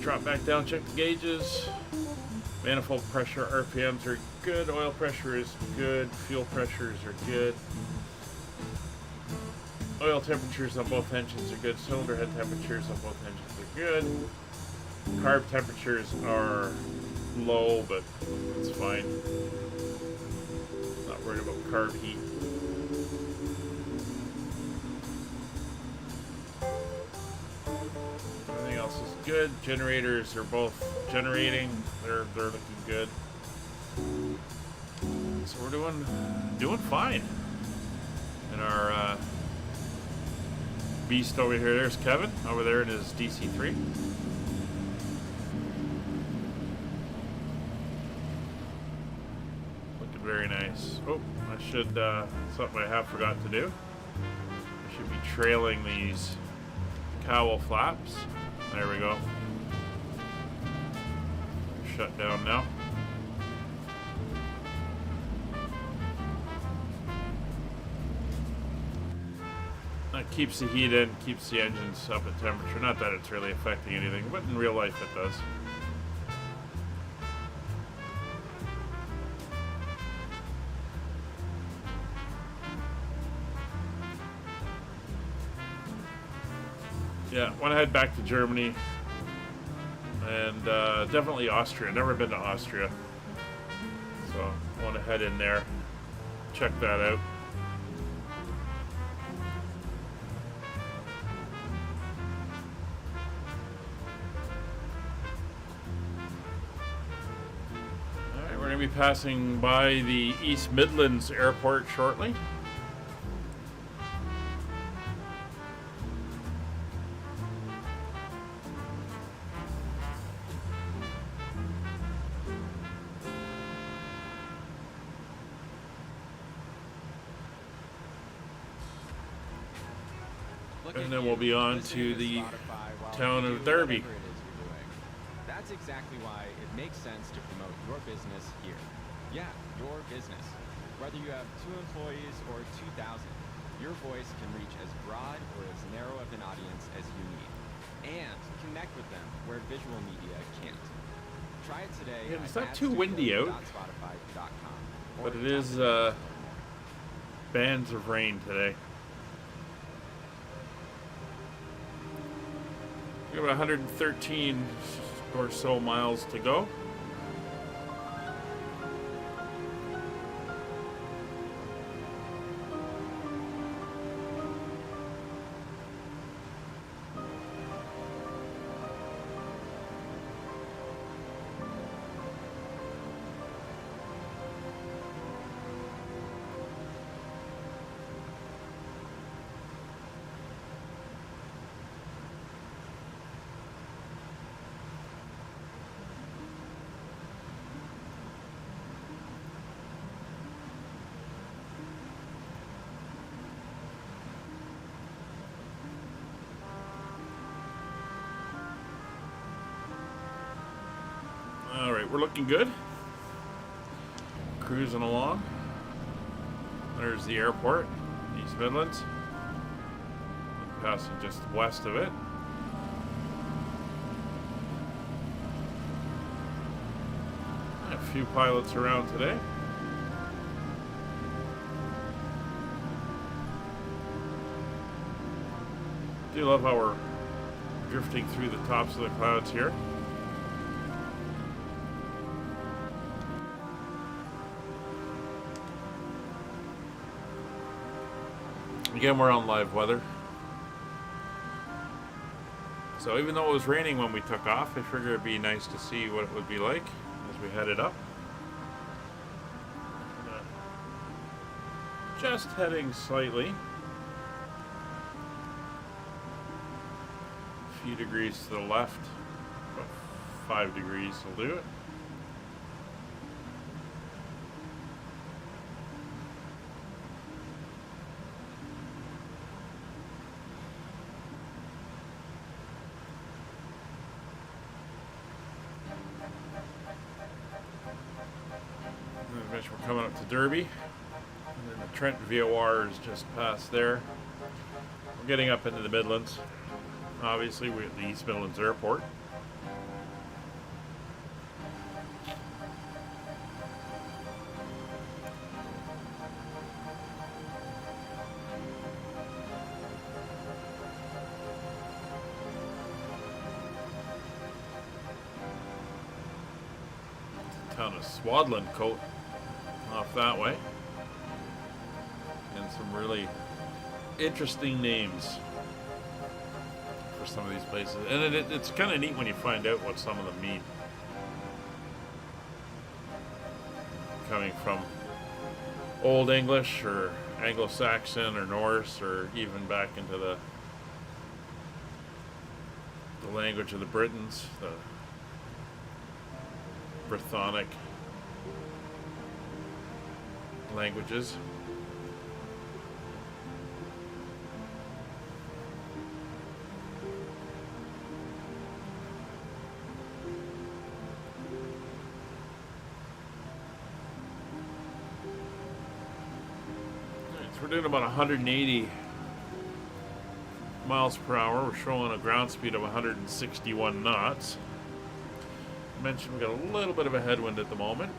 Drop back down, check the gauges. Manifold pressure, RPMs are good. Oil pressure is good. Fuel pressures are good. Oil temperatures on both engines are good. Cylinder head temperatures on both engines are good. Carb temperatures are low, but it's fine. Not worried about carb heat. Everything else is good. Generators are both generating. They're looking good. So we're doing fine. And our beast over here, there's Kevin over there in his DC-3. Looking very nice. Oh, I should something I have forgot to do. I should be trailing these cowl flaps. There we go. Shut down now. That keeps the heat in, keeps the engines up at temperature. Not that it's really affecting anything, but in real life it does. Yeah, want to head back to Germany and definitely Austria. Never been to Austria, so I want to head in there. check that out. Alright, we're going to be passing by the East Midlands Airport shortly. And then we'll be on to the town of Derby. That's exactly why it makes sense to promote your business here. Yeah, your business. Whether you have 2 employees or 2,000, your voice can reach as broad or as narrow of an audience as you need. And connect with them where visual media can't. Try it today. Yeah, it's not too windy out, but it is bands of rain today. We have 113 or so miles to go. Alright, we're looking good. Cruising along. There's the airport, East Midlands. Passing just west of it. A few pilots around today. Do love how we're drifting through the tops of the clouds here. Again, we're on live weather. So even though it was raining when we took off, I figured it'd be nice to see what it would be like as we headed up. Just heading slightly. A few degrees to the left. About 5 degrees will do it. We're coming up to Derby, and then the Trent VOR is just past there. We're getting up into the Midlands. Obviously, we're at the East Midlands Airport. Town of Swadlin Coat off that way, and some really interesting names for some of these places, and it's kind of neat when you find out what some of them mean, coming from Old English or Anglo-Saxon or Norse, or even back into the language of the Britons, the Brythonic languages. So we're doing about 180 miles per hour. We're showing a ground speed of 161 knots. I mentioned we got a little bit of a headwind at the moment.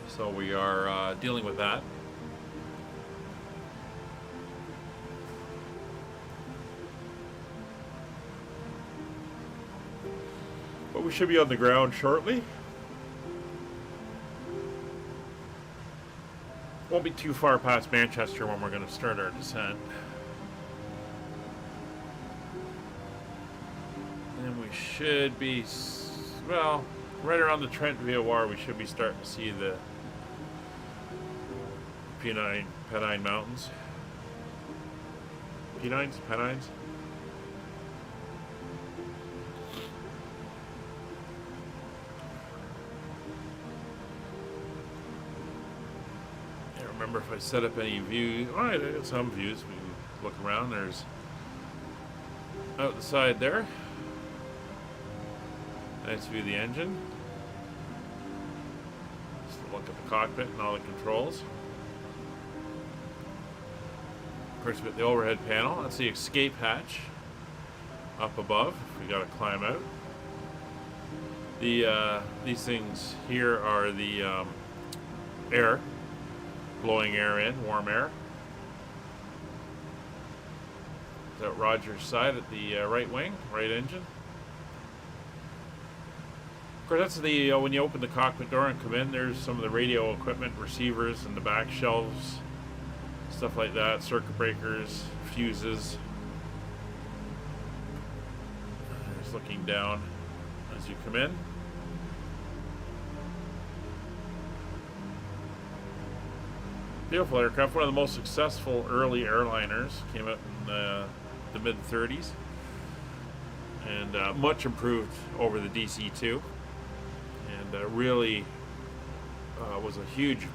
So we are dealing with that. But we should be on the ground shortly. Won't be too far past Manchester when we're going to start our descent. And we should be, well, right around the Trent VOR, we should be starting to see the Pennine Mountains. Pennines? I don't remember if I set up any views. Oh, I got some views. We can look around. There's out the side there. Nice view of the engine. Just a look at the cockpit and all the controls. Of course, we got the overhead panel. That's the escape hatch up above. We got to climb out. These things here are the air, blowing air in, warm air. Is that Roger's side at the right wing, right engine? Of course, that's the when you open the cockpit door and come in. There's some of the radio equipment, receivers, and the back shelves. Stuff like that, circuit breakers, fuses. Just looking down as you come in. Beautiful aircraft, one of the most successful early airliners. Came out in the mid-30s. And much improved over the DC-2. And really was a huge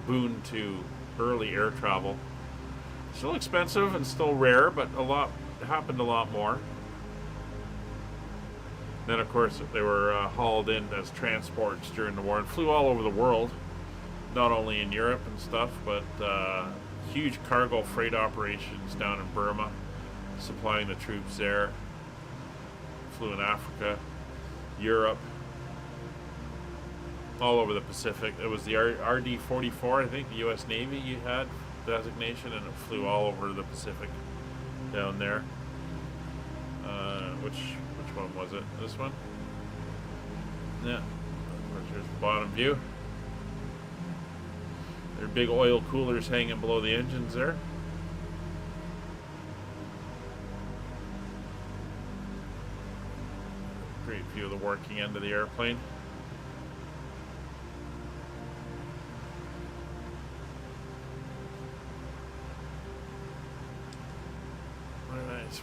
boon to early air travel. Still expensive and still rare, but happened a lot more. Then, of course, they were hauled in as transports during the war and flew all over the world, not only in Europe and stuff, but huge cargo freight operations down in Burma, supplying the troops there. Flew in Africa, Europe, all over the Pacific. It was the RD-44, I think, the U.S. Navy you had designation, and it flew all over the Pacific down there. Which one was it? This one? Yeah. Of course, here's the bottom view. There are big oil coolers hanging below the engines there. Great view of the working end of the airplane.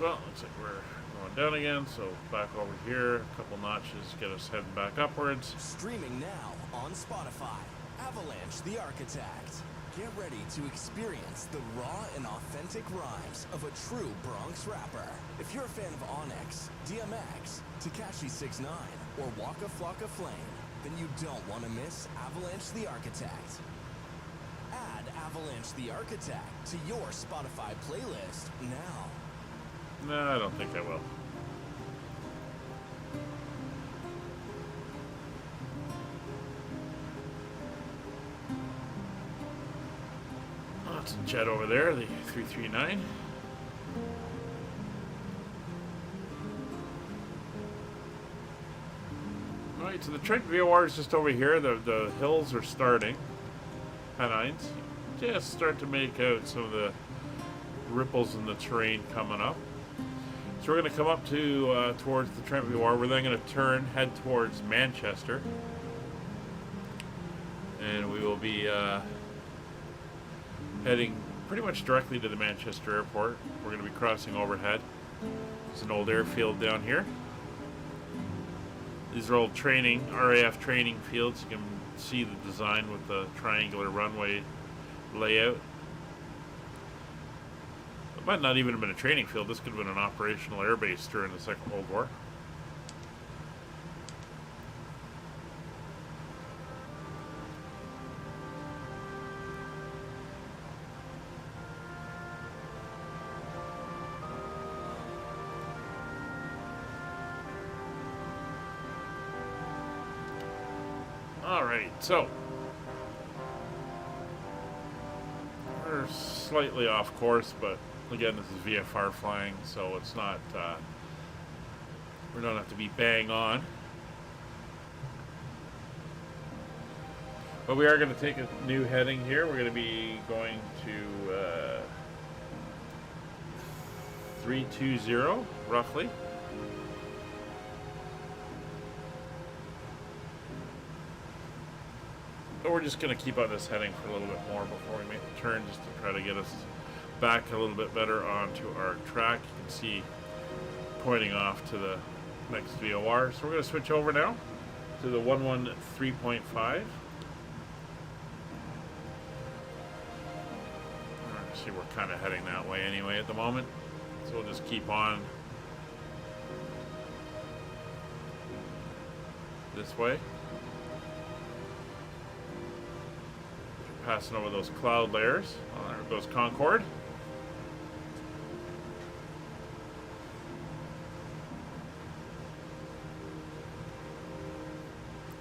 Well, looks like we're going down again, so back over here, a couple notches get us heading back upwards. Streaming now on Spotify, Avalanche the Architect. Get ready to experience the raw and authentic rhymes of a true Bronx rapper. If you're a fan of Onyx, DMX, Tekashi 6ix9ine, or Waka Flocka Flame, then you don't want to miss Avalanche the Architect. Add Avalanche the Architect to your Spotify playlist now. No, I don't think I will. Oh, that's a jet over there, the 339. Alright, so the Trent VOR is just over here. The hills are starting. Pennines. Just start to make out some of the ripples in the terrain coming up. So we're going to come up to towards the Trent VOR. We're then going to head towards Manchester, and we will be heading pretty much directly to the Manchester airport. We're going to be crossing overhead. There's an old airfield down here. These are old RAF training fields. You can see the design with the triangular runway layout. Might not even have been a training field. This could have been an operational airbase during the Second World War. All right, so we're slightly off course, but again, this is VFR flying, so it's not, we don't have to be bang on. But we are going to take a new heading here. We're going to be going to 320, roughly. But we're just going to keep on this heading for a little bit more before we make the turn, just to try to get us back a little bit better onto our track. You can see pointing off to the next VOR. So we're going to switch over now to the 113.5. See, we're kind of heading that way anyway at the moment. So we'll just keep on this way. Passing over those cloud layers. Oh, there goes Concorde.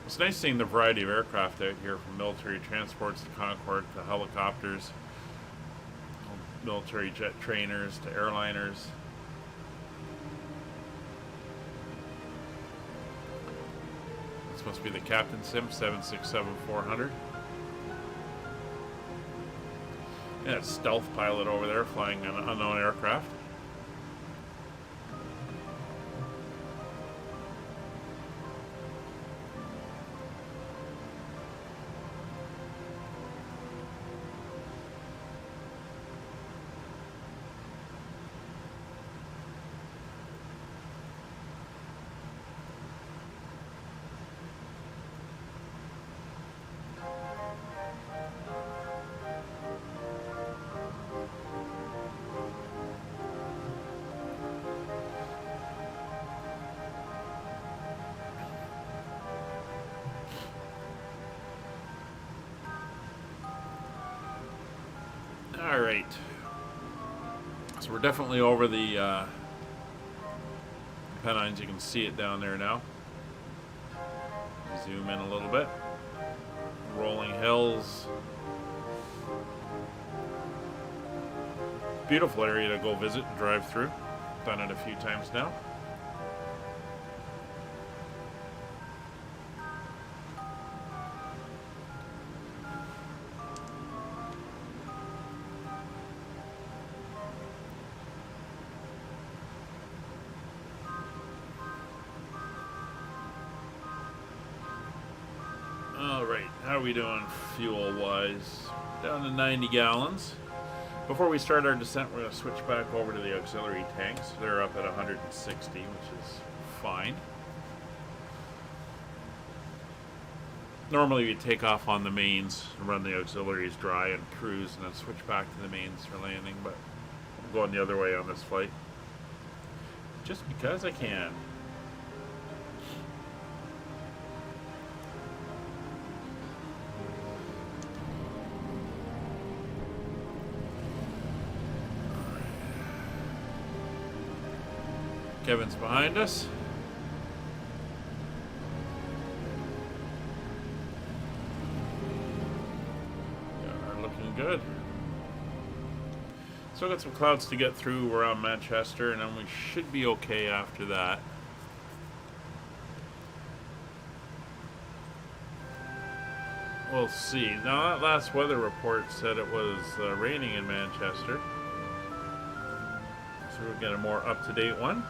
It's nice seeing the variety of aircraft out here, from military transports to Concorde to helicopters, military jet trainers to airliners. This must be the Captain Sim 767-400. Yeah, it's stealth pilot over there flying an unknown aircraft. Alright, so we're definitely over the Pennines. You can see it down there now. Zoom in a little bit. Rolling hills. Beautiful area to go visit and drive through. Done it a few times now. How are we doing fuel-wise? Down to 90 gallons. Before we start our descent, we're going to switch back over to the auxiliary tanks. They're up at 160, which is fine. Normally we take off on the mains, run the auxiliaries dry and cruise, and then switch back to the mains for landing, but I'm going the other way on this flight. Just because I can. Kevin's behind us. Are looking good. So I've got some clouds to get through around Manchester, and then we should be okay after that. We'll see. Now that last weather report said it was raining in Manchester. So we'll get a more up-to-date one.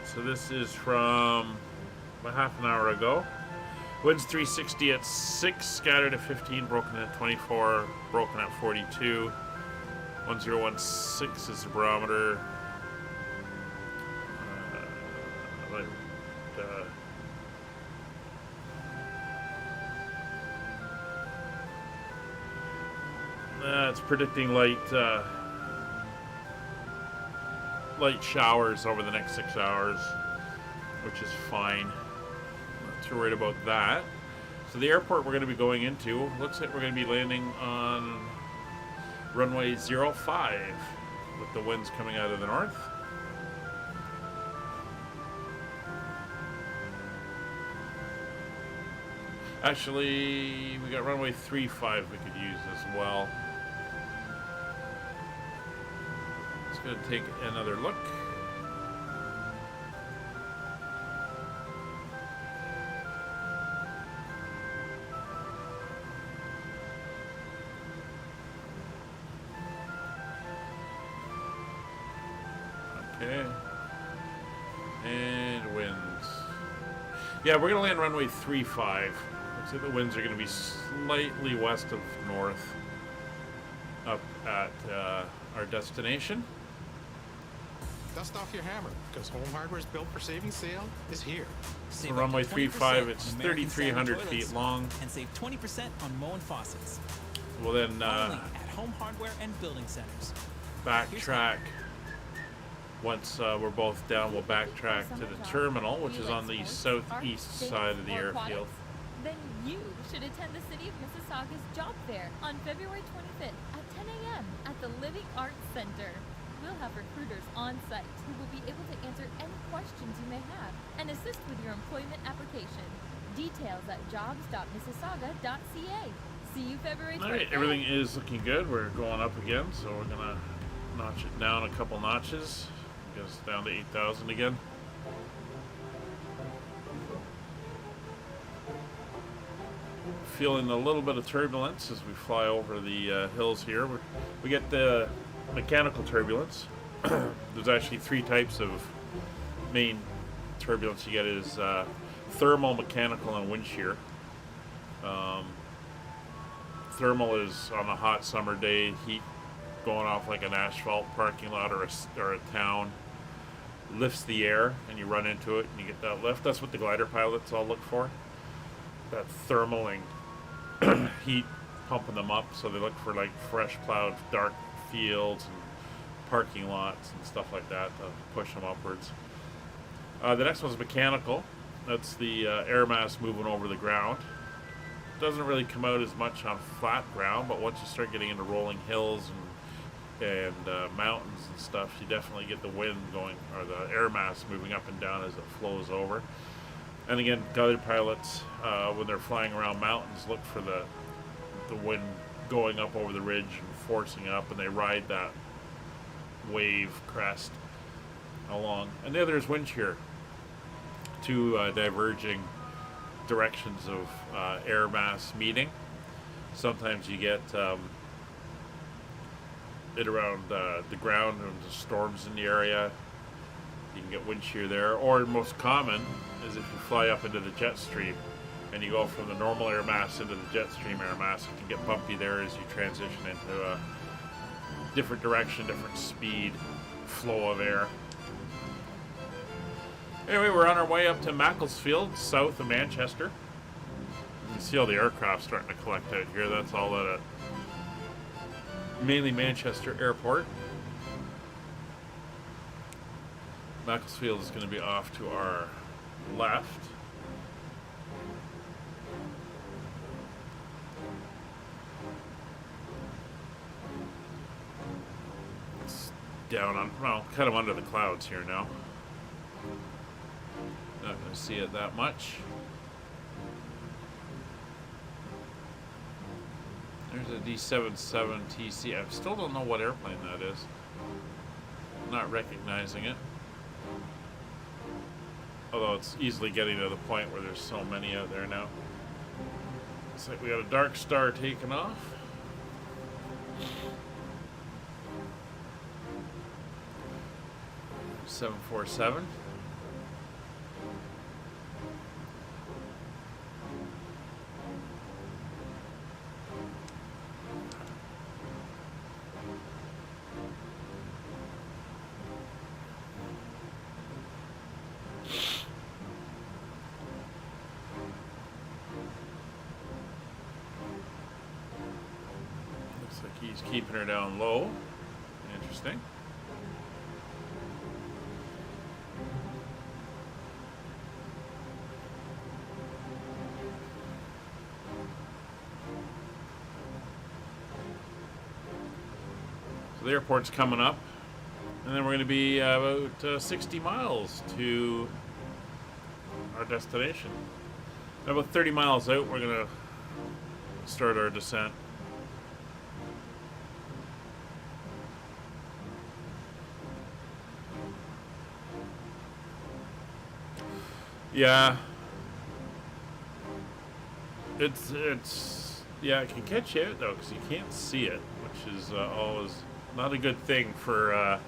So this is from about half an hour ago. Winds 360 at 6, scattered at 15, broken at 24, broken at 42. 1016 is the barometer. It's predicting light showers over the next 6 hours, which is fine. Not too worried about that. So the airport we're going to be going into, looks like we're going to be landing on runway 05 with the winds coming out of the north. Actually, we got runway 35 we could use as well. Going to take another look. Okay. And winds. Yeah, we're going to land runway 35. Looks like the winds are going to be slightly west of north up at our destination. Dust off your hammer, because Home Hardware's Built for Savings sale is here. Save So up to runway 20% 35, on it's American Standard 3,300 feet toilets long. And save 20% on Moen faucets. We'll then Only at Home Hardware and Building Centers. backtrack. Once we're both down, we'll backtrack to the terminal, which is on the southeast side of the airfield. Then you should attend the City of Mississauga's job fair on February 25th at 10 a.m. at the Living Arts Center. We'll have recruiters on site who will be able to answer any questions you may have and assist with your employment application. Details at jobs.mississauga.ca. See you February 25th. All right, everything is looking good. We're going up again, so we're gonna notch it down a couple notches. Get us down to 8,000 again. Feeling a little bit of turbulence as we fly over the hills here. We get the mechanical turbulence. There's actually three types of main turbulence you get is thermal, mechanical, and wind shear. Thermal is on a hot summer day, heat going off like an asphalt parking lot or a town. Lifts the air and you run into it and you get that lift. That's what the glider pilots all look for. That thermaling heat pumping them up, so they look for like fresh plowed dark fields and parking lots and stuff like that to push them upwards. The next one's mechanical. That's the air mass moving over the ground. Doesn't really come out as much on flat ground, but once you start getting into rolling hills and mountains and stuff, you definitely get the wind going, or the air mass moving up and down as it flows over. And again, glider pilots, when they're flying around mountains, look for the wind going up over the ridge and forcing up, and they ride that wave crest along. And the other is wind shear. Two diverging directions of air mass meeting. Sometimes you get it around the ground and the storms in the area. You can get wind shear there. Or most common is if you fly up into the jet stream and you go from the normal air mass into the jet stream air mass, it can get bumpy there as you transition into a different direction, different speed, flow of air. Anyway, we're on our way up to Macclesfield, south of Manchester. You can see all the aircraft starting to collect out here. That's all at mainly Manchester Airport. Macclesfield is going to be off to our left. It's down on, well, kind of under the clouds here now. Not going to see it that much. There's a D-77 TC. I still don't know what airplane that is. I'm not recognizing it. Although it's easily getting to the point where there's so many out there now. Looks like we got a Dark Star taking off. .747. He's keeping her down low. Interesting. So the airport's coming up, and then we're going to be about 60 miles to our destination. About 30 miles out, we're going to start our descent. Yeah, yeah, it can catch you out though because you can't see it, which is always not a good thing for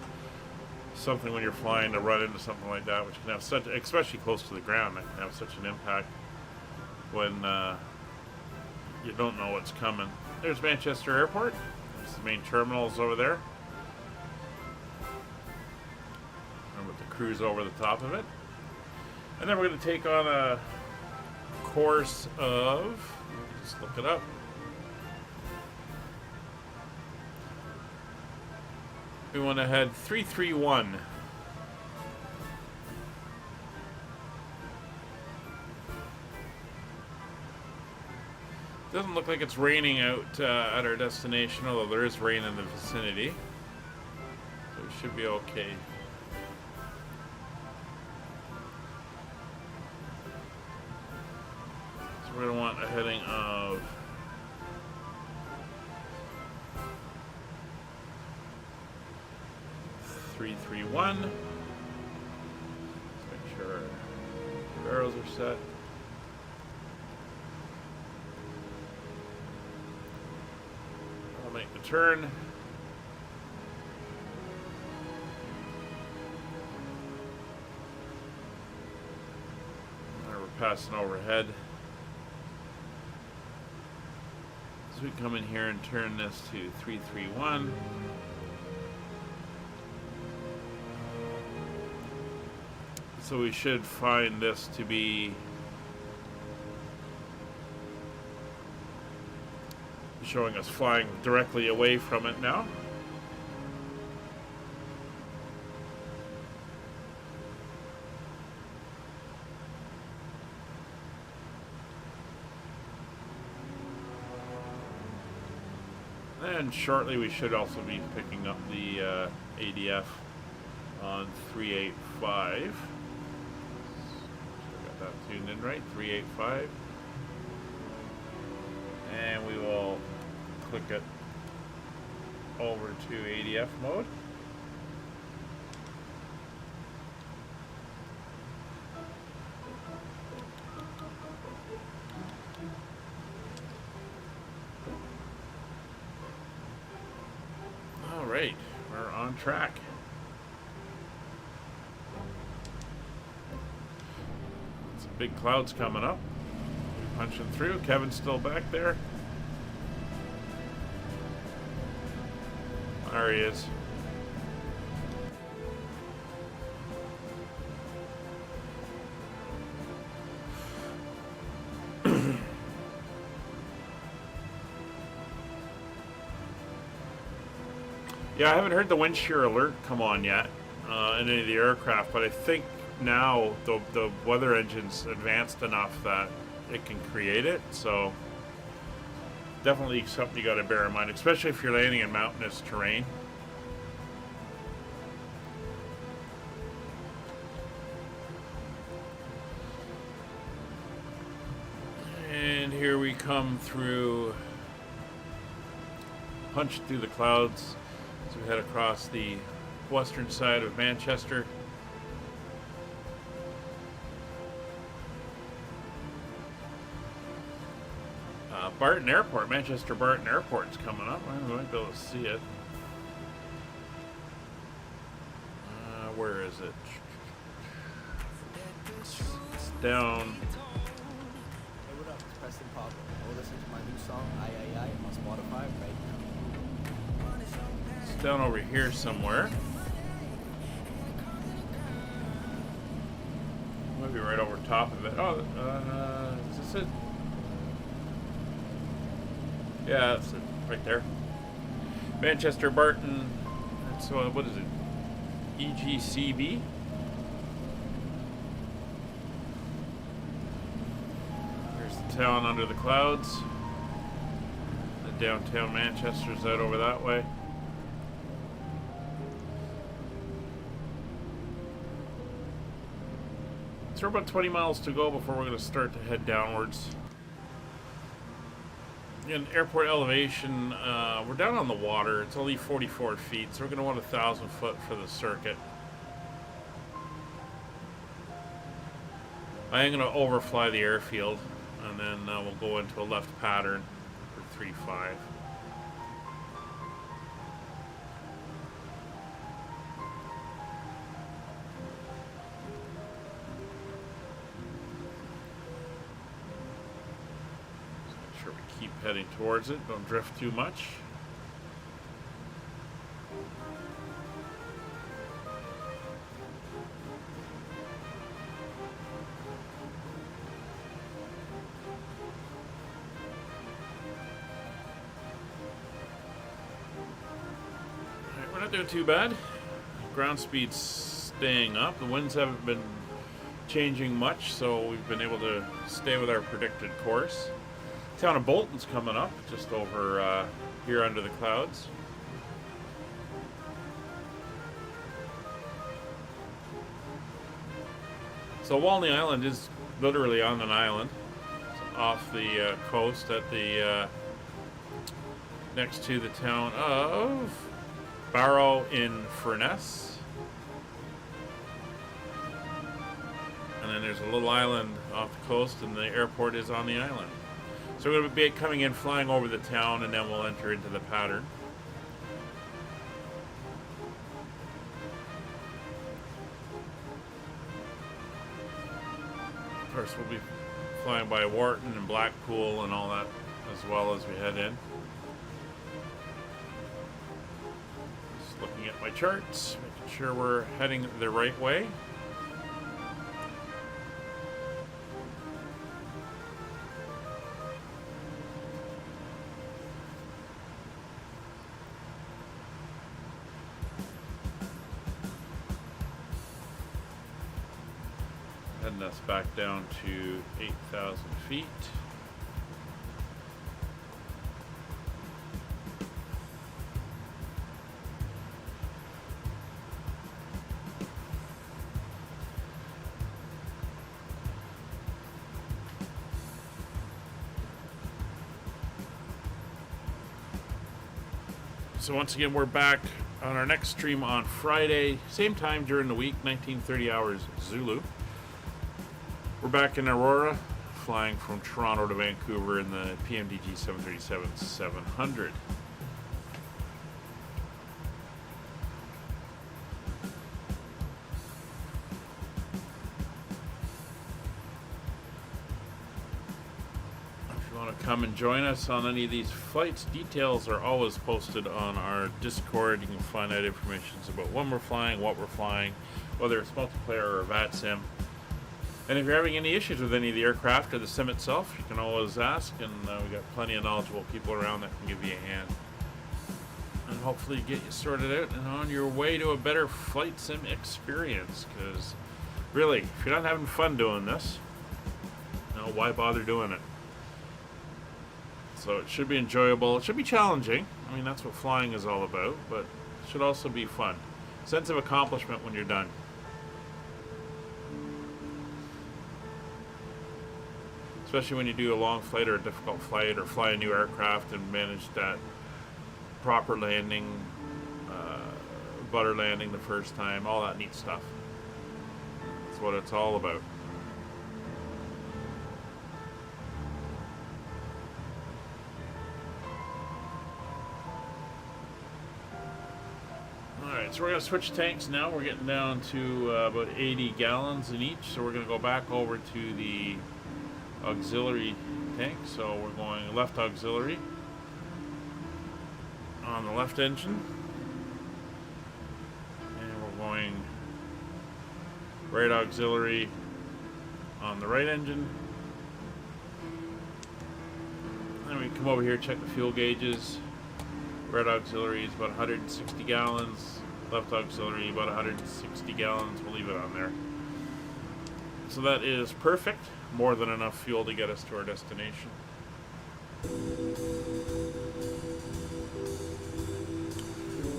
something when you're flying to run into something like that, which can have such, especially close to the ground, that can have such an impact when you don't know what's coming. There's Manchester Airport. There's the main terminals over there. And with the cruise over the top of it. And then we're going to take on a course of, let's look it up. We want to head 331. Doesn't look like it's raining out at our destination, although there is rain in the vicinity. So we should be okay. So we're going to want a heading of 331. Let's make sure our barrels are set. I'll make the turn. There we're passing overhead. So we come in here and turn this to 331. So we should find this to be showing us flying directly away from it now. And shortly we should also be picking up the ADF on 385. Got that tuned in right, 385. And we will click it over to ADF mode. All right, we're on track. Some big clouds coming up. We're punching through. Kevin's still back there. There he is. Yeah, I haven't heard the wind shear alert come on yet in any of the aircraft, but I think now the weather engine's advanced enough that it can create it, so definitely something you got to bear in mind, especially if you're landing in mountainous terrain. And here we come through, punch through the clouds as we head across the western side of Manchester. Barton Airport, Manchester Barton Airport's coming up. We might be able to see it. Where is it? It's down. Hey, what up? It's Preston Pablo. Go listen to my new song, I on Spotify right now. It's down over here somewhere. Might be right over top of it. Oh, is this it? Yeah, that's it, right there. Manchester Barton. That's what is it? EGCB. There's the town under the clouds. The downtown Manchester's out over that way. So we're about 20 miles to go before we're going to start to head downwards. In airport elevation, we're down on the water. It's only 44 feet, so we're going to want 1,000 foot for the circuit. I am going to overfly the airfield, and then we'll go into a left pattern for 3.5. heading towards it. Don't drift too much. Alright, we're not doing too bad. Ground speed's staying up. The winds haven't been changing much, so we've been able to stay with our predicted course. Town of Bolton's coming up, just over here under the clouds. So Walney Island is literally on an island off the coast at the next to the town of Barrow-in-Furness. And then there's a little island off the coast, and the airport is on the island. So we're going to be coming in, flying over the town, and then we'll enter into the pattern. Of course, we'll be flying by Wharton and Blackpool and all that as well as we head in. Just looking at my charts, making sure we're heading the right way. Heading us back down to 8,000 feet. So once again, we're back on our next stream on Friday, same time during the week, 1930 hours Zulu. We're back in Aurora, flying from Toronto to Vancouver in the PMDG 737-700. If you want to come and join us on any of these flights, details are always posted on our Discord. You can find out information about when we're flying, what we're flying, whether it's multiplayer or VATSIM. And if you're having any issues with any of the aircraft or the sim itself, you can always ask, and we've got plenty of knowledgeable people around that can give you a hand. And hopefully get you sorted out and on your way to a better flight sim experience. Because really, if you're not having fun doing this, why bother doing it? So it should be enjoyable. It should be challenging. I mean, that's what flying is all about, but it should also be fun. Sense of accomplishment when you're done. Especially when you do a long flight or a difficult flight or fly a new aircraft and manage that proper landing, butter landing the first time, all that neat stuff. That's what it's all about. Alright, so we're going to switch tanks now. We're getting down to about 80 gallons in each, so we're going to go back over to the auxiliary tank. So we're going left auxiliary on the left engine, and we're going right auxiliary on the right engine. Then we come over here, check the fuel gauges. Right auxiliary is about 160 gallons, left auxiliary about 160 gallons. We'll leave it on there. So that is perfect. More than enough fuel to get us to our destination.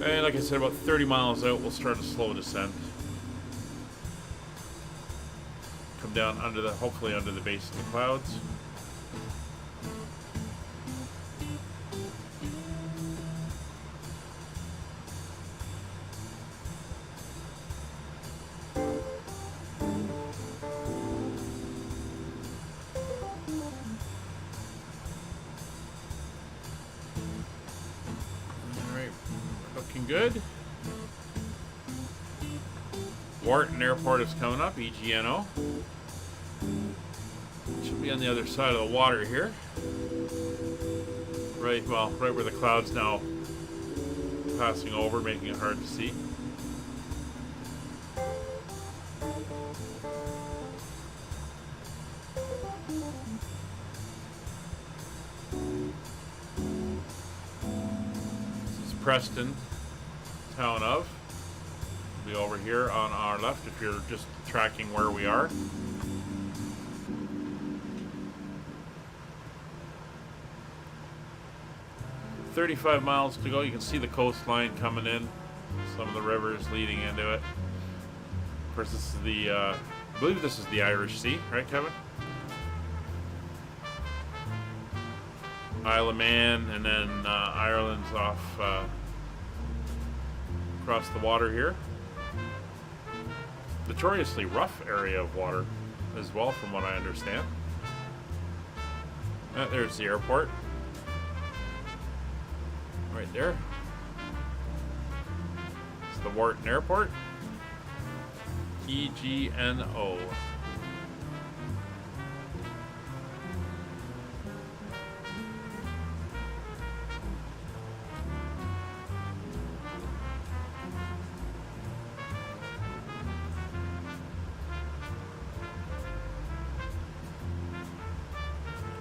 And like I said, about 30 miles out, we'll start a slow descent. Come down under the, hopefully under the base of the clouds. Good. Wharton Airport is coming up, EGNL. Should be on the other side of the water here. right where the clouds now passing over, making it hard to see. This is Preston, town of. Be over here on our left if you're just tracking where we are. "35 miles to go." You can see the coastline coming in, some of the rivers leading into it. Of course, this is the, I believe this is the Irish Sea, right, Kevin? Isle of Man, and then Ireland's off across the water here. Notoriously rough area of water as well, from what I understand. There's the airport. Right there. It's the Wharton Airport. EGNO.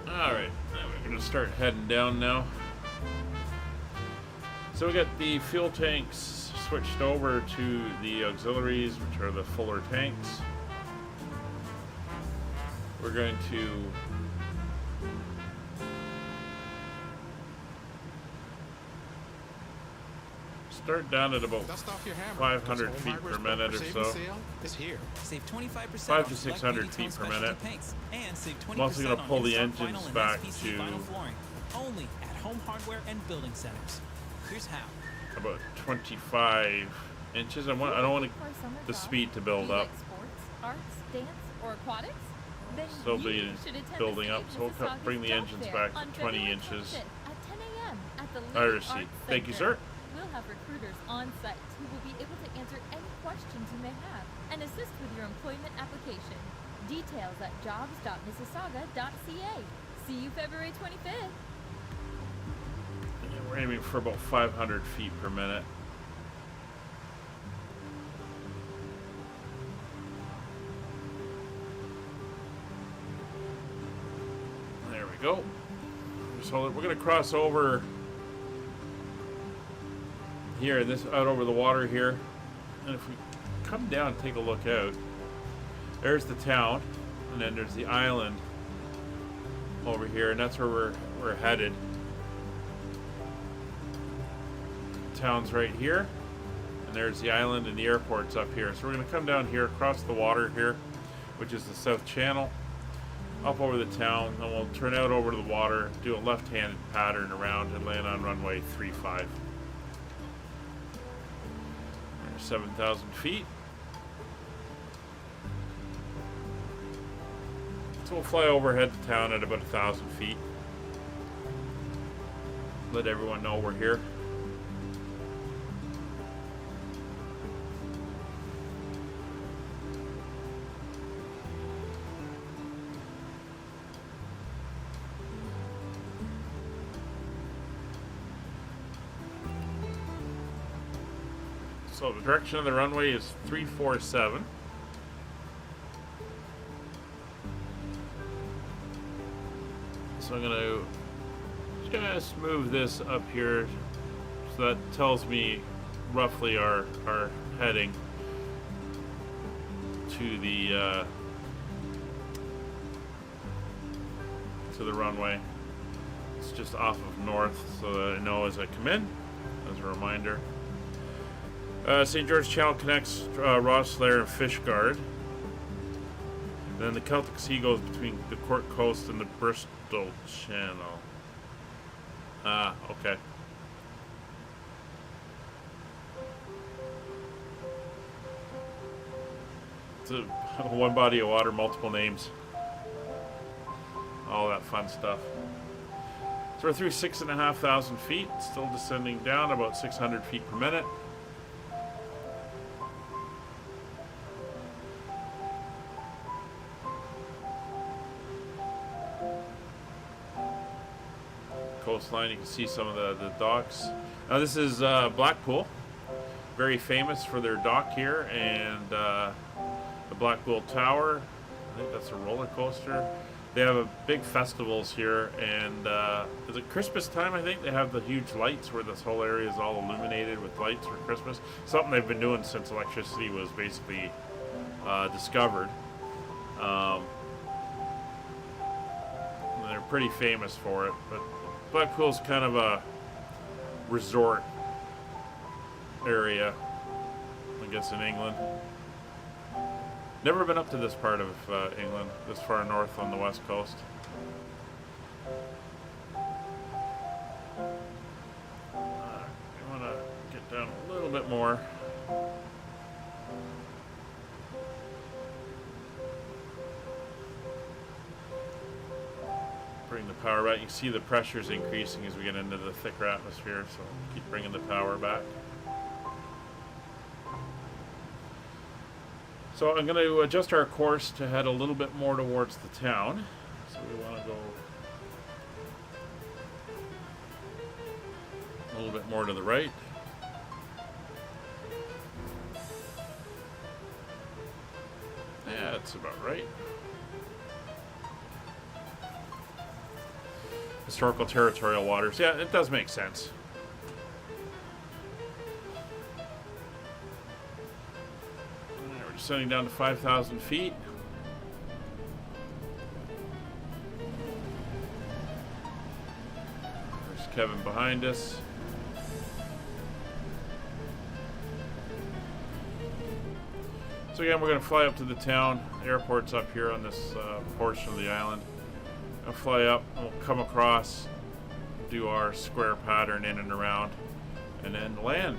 Alright, now we're going to start heading down now. So we got the fuel tanks switched over to the auxiliaries, which are the fuller tanks. We're going to start down at about Dust off your hammer, 500 'cause feet home per hardware's minute built or for so. saving sale is here. Save 25% 500 on to select 600 80 feet per specialty minute. paints, and save 20% I'm also going to pull the on engines installed vinyl back and SPC to vinyl flooring. Only at Home Hardware and Building Centers. Here's how. about 25 inches. I don't want For summer the jobs, speed to do build you up. like sports, arts, dance, or aquatics? Then Still you be should attend building the up, City so of we'll Mississauga's bring the Job engines Fair back on to 20 February inches. 25th at 10 a.m. at the Lydd Irish Sea. Arts Thank you, Center. sir. We'll have recruiters on site who will be able to answer any questions you may have and assist with your employment application. Details at jobs.mississauga.ca. See you February 25th. And we're aiming for about 500 feet per minute. There we go. So we're going to cross over here, out over the water here. And if we come down and take a look out, there's the town, and then there's the island over here, and that's where we're headed. Town's right here, and there's the island, and the airport's up here. So we're going to come down here, across the water here, which is the South Channel, up over the town, and we'll turn out over to the water, do a left-handed pattern around, and land on runway 35. There's 7,000 feet. So we'll fly overhead the town at about 1,000 feet. Let everyone know we're here. So the direction of the runway is 347. So I'm gonna just move this up here, so that tells me roughly our heading to the runway. It's just off of north, so that I know as I come in, as a reminder. St. George Channel connects Rosslare and Fishguard. Then the Celtic Sea goes between the Cork Coast and the Bristol Channel. Ah, okay. It's a one body of water, multiple names. All that fun stuff. So we're through 6,500 feet, still descending down about 600 feet per minute. coastline. You can see some of the docks. Now this is Blackpool, very famous for their dock here, and the Blackpool Tower. I think that's a roller coaster. They have big festivals here, and is it Christmas time? I think they have the huge lights where this whole area is all illuminated with lights for Christmas. Something they've been doing since electricity was basically discovered. They're pretty famous for it, but Blackpool's kind of a resort area, I guess, in England. Never been up to this part of England, this far north on the west coast. I want to get down a little bit more. Bring the power back. You can see the pressure's increasing as we get into the thicker atmosphere, so keep bringing the power back. So I'm going to adjust our course to head a little bit more towards the town. So we want to go a little bit more to the right. Yeah, that's about right. Historical territorial waters. Yeah, it does make sense. We're descending down to 5,000 feet. There's Kevin behind us. So again, we're going to fly up to the town. The airport's up here on this portion of the island. I'll fly up, and we'll come across, do our square pattern in and around, and then land.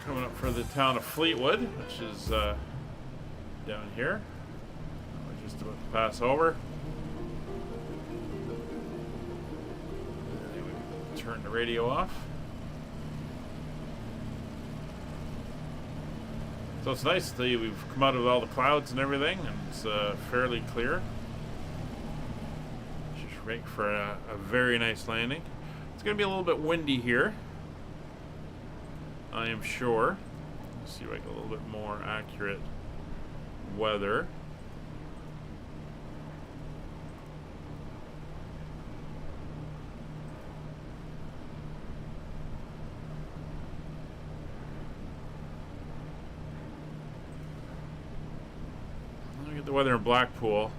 Coming up for the town of Fleetwood, which is down here. We're just about to pass over. Turn the radio off. So it's nice to see we've come out of all the clouds and everything, and it's fairly clear. Should make for a very nice landing. It's going to be a little bit windy here, I am sure. Let's see if I get a little bit more accurate weather. The weather in Blackpool.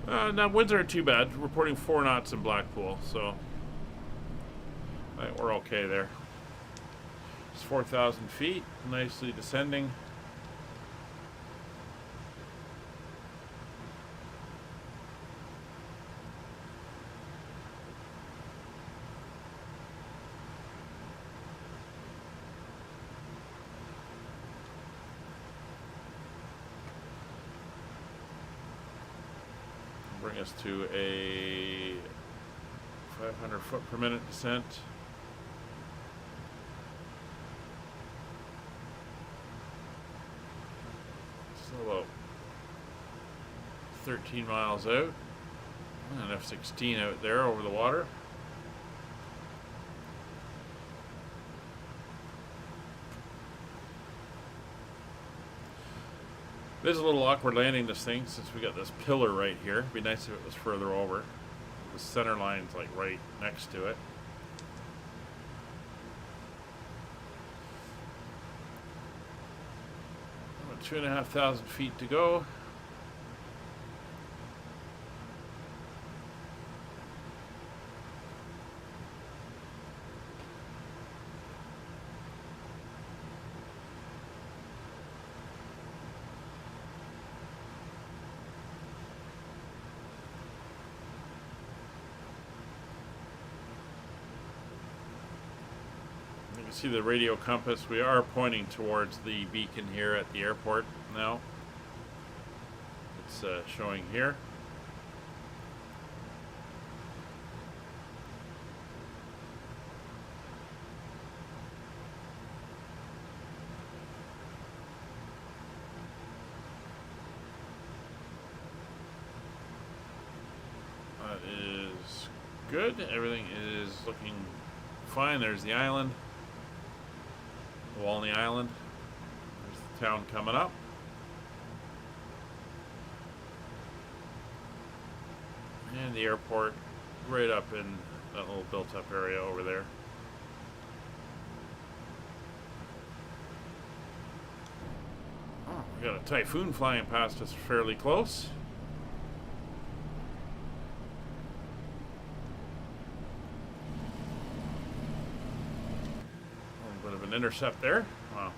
Now winds aren't too bad. Reporting 4 knots in Blackpool, so I think we're okay there. It's 4,000 feet, nicely descending. Bring us to a 500 foot per minute descent. So about 13 miles out. An F-16 out there over the water. It is a little awkward landing this thing since we got this pillar right here. It'd be nice if it was further over. The center line's like right next to it. About 2,500 feet to go. You can see the radio compass. We are pointing towards the beacon here at the airport now. It's showing here. good. Everything is looking fine. There's the island. Walney Island. There's the town coming up. And the airport right up in that little built-up area over there. Oh, we got a typhoon flying past us fairly close. A little bit of an intercept there. Wow.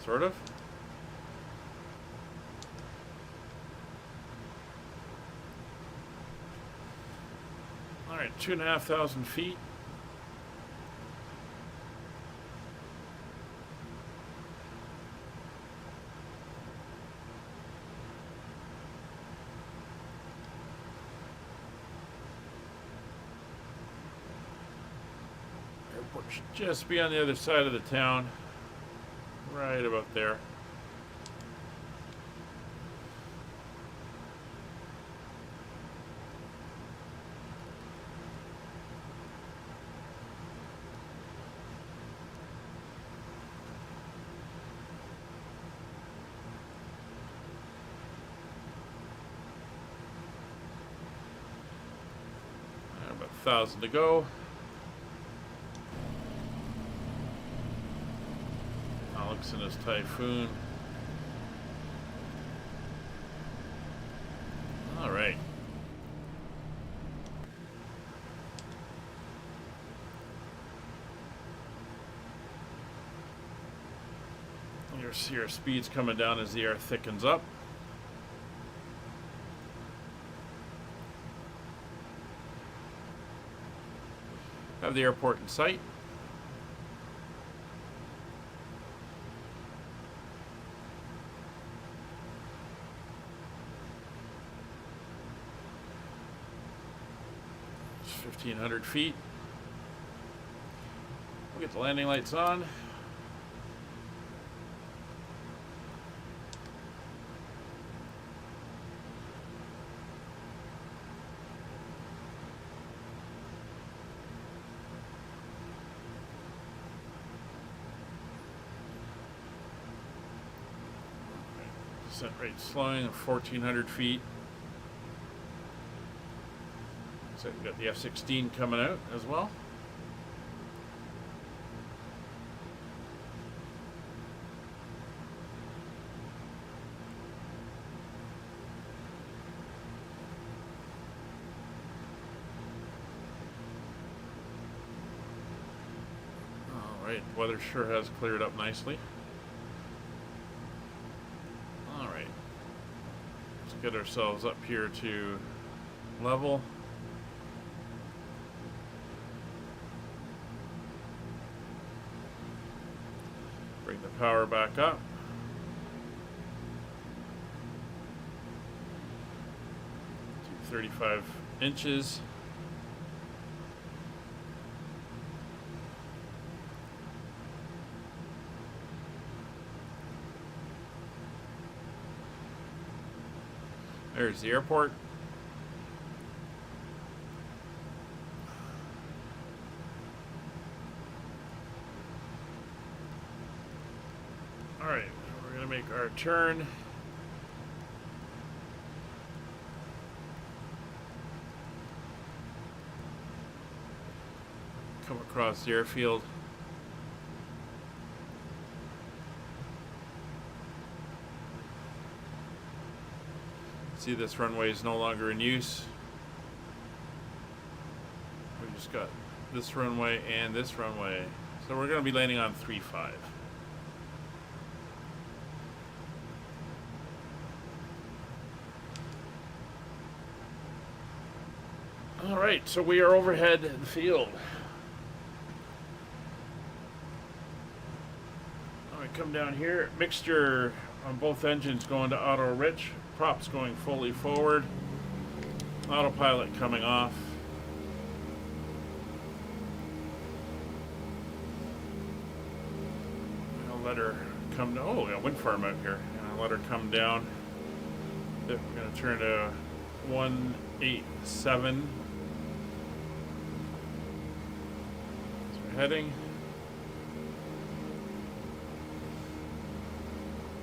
Sort of. Alright, 2,500 feet. Airport should just be on the other side of the town. Right about there. About 1,000 to go. Alex and his typhoon. All right. You see our speeds coming down as the air thickens up. Have the airport in sight. It's 1,500 feet. We'll get the landing lights on. Descent rate slowing at 1,400 feet. So we've got the F-16 coming out as well. All right, weather sure has cleared up nicely. Get ourselves up here to level. Bring the power back up. To 35 inches. There's the airport. All right, we're going to make our turn. Come across the airfield. See, this runway is no longer in use. We just got this runway and this runway. So we're going to be landing on 3.5. All right, so we are overhead the field. All right, come down here. Mixture on both engines going to auto rich. Props going fully forward. Autopilot coming off. I'll let her come down. Oh, we got wind farm out here. And I'll let her come down. We're going to turn to 187. heading.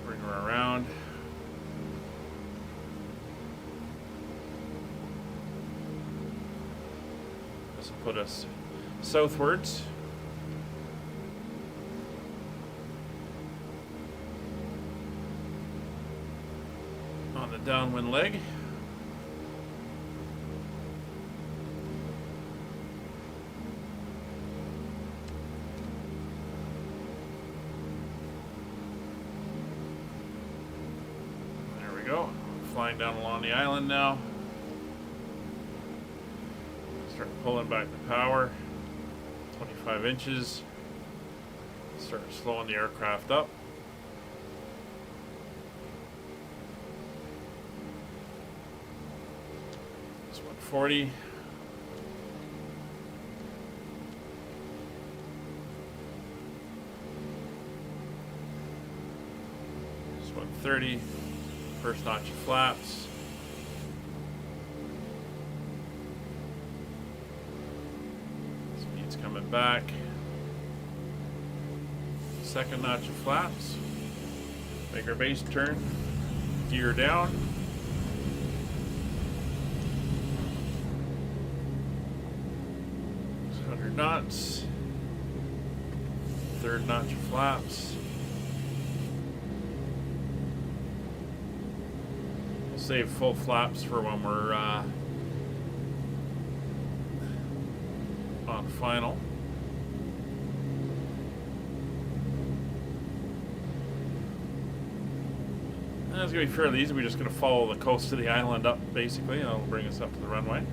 Bring her around. This will put us southwards. On the downwind leg. There we go. Flying down Walney Island now. Start pulling back the power. 25 inches. Start slowing the aircraft up. It's 140. It's 130. First notch of flaps. Speed's coming back. Second notch of flaps. Make our base turn. Gear down. It's 100 knots. Third notch of flaps. We'll save full flaps for when we're on final. It's going to be fairly easy. We're just going to follow the coast of the island up, basically, and it'll bring us up to the runway.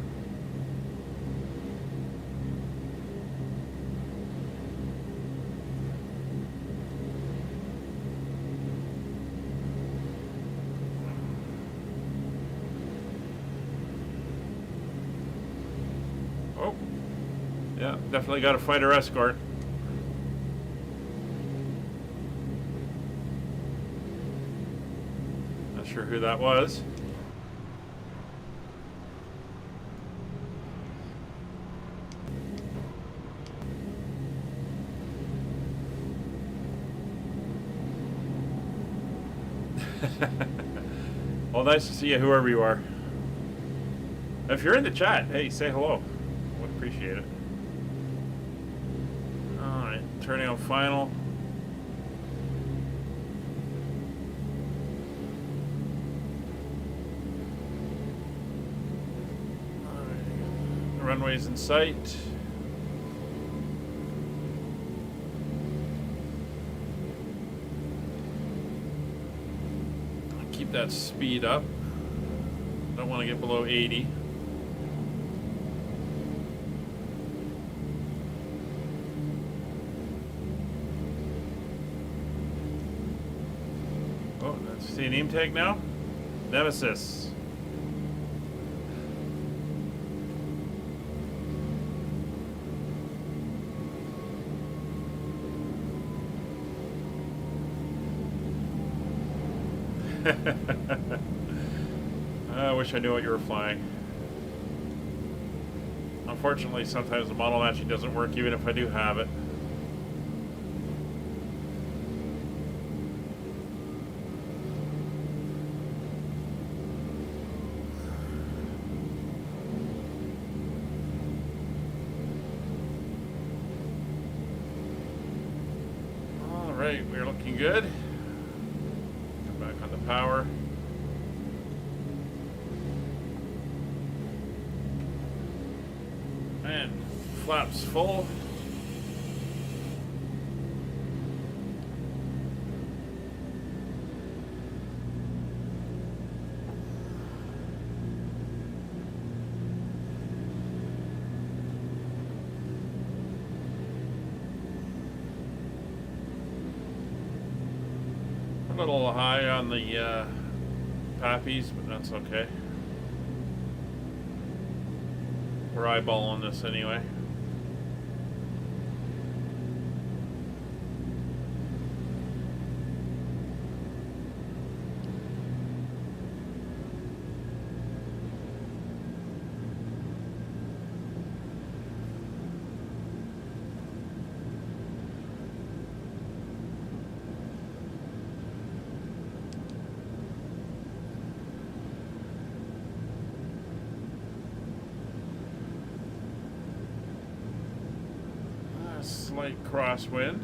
Oh, yeah, definitely got a fighter escort. Sure who that was. Well, nice to see you, whoever you are. If you're in the chat, hey, say hello. Would appreciate it. All right, turning on final. Runways in sight. Keep that speed up. Don't want to get below 80. Oh, let's see a name tag now. Nemesis. I wish I knew what you were flying. Unfortunately, sometimes the model matching doesn't work even if I do have it. Alright, we're looking good. Back on the power. And flaps full. A little high on the pappies, but that's okay. We're eyeballing this anyway. slight crosswind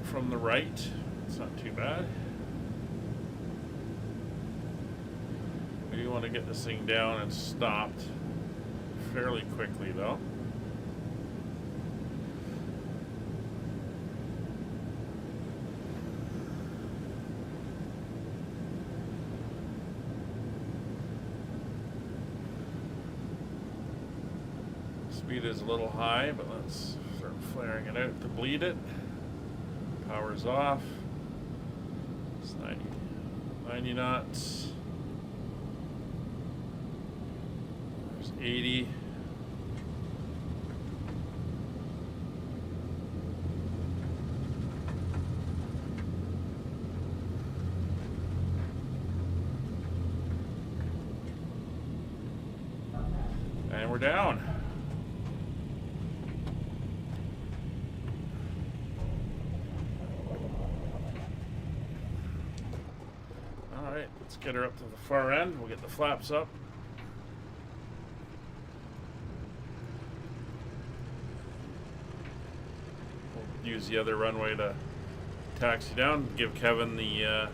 from the right. It's not too bad. We do want to get this thing down and stopped fairly quickly though. Speed is a little high, but let's start flaring it out to bleed it. Power's off. It's 90 knots. There's 80. And we're down. Alright, let's get her up to the far end. We'll get the flaps up. We'll use the other runway to taxi down, give Kevin the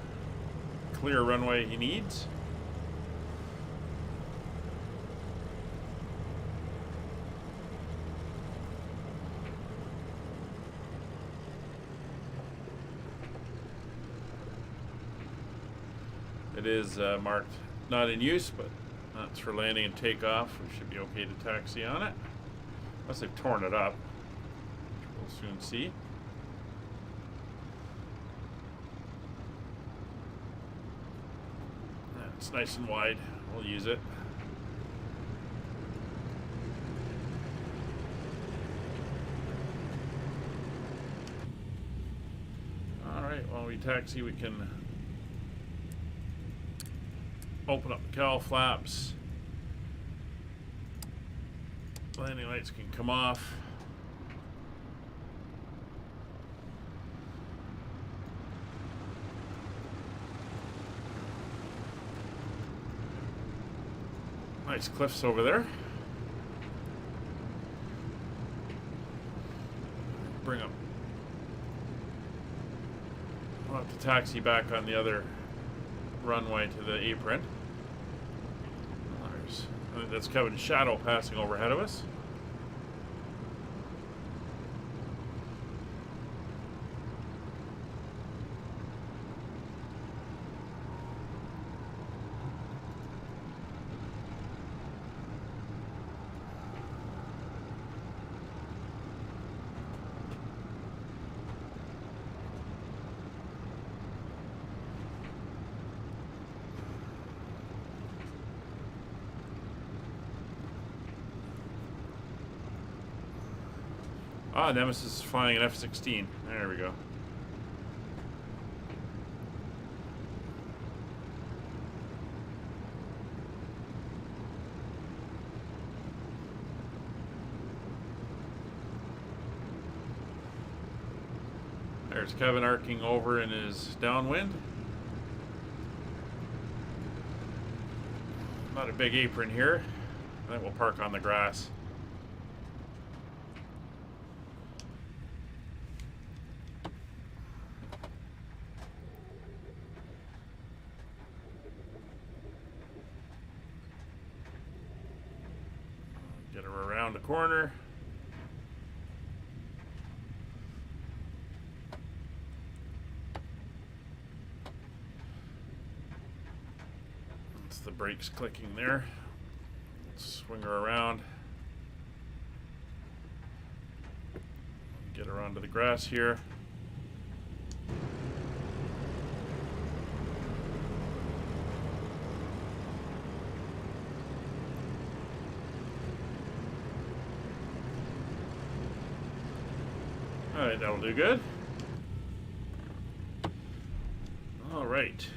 clear runway he needs. It is marked not in use, but that's for landing and takeoff. We should be okay to taxi on it. Unless they've torn it up, which we'll soon see. It's nice and wide. We'll use it. Alright, while we taxi, we can open up the cowl flaps. Landing lights can come off. Nice cliffs over there. Bring up. We'll have to taxi back on the other runway to the apron. I think that's Kevin's shadow passing overhead of us. Ah, Nemesis is flying an F-16. There we go. There's Kevin arcing over in his downwind. Not a big apron here. I think we'll park on the grass. Get her around the corner. That's the brakes clicking there. Let's swing her around. Get her onto the grass here. Alright, that'll do good. Alright.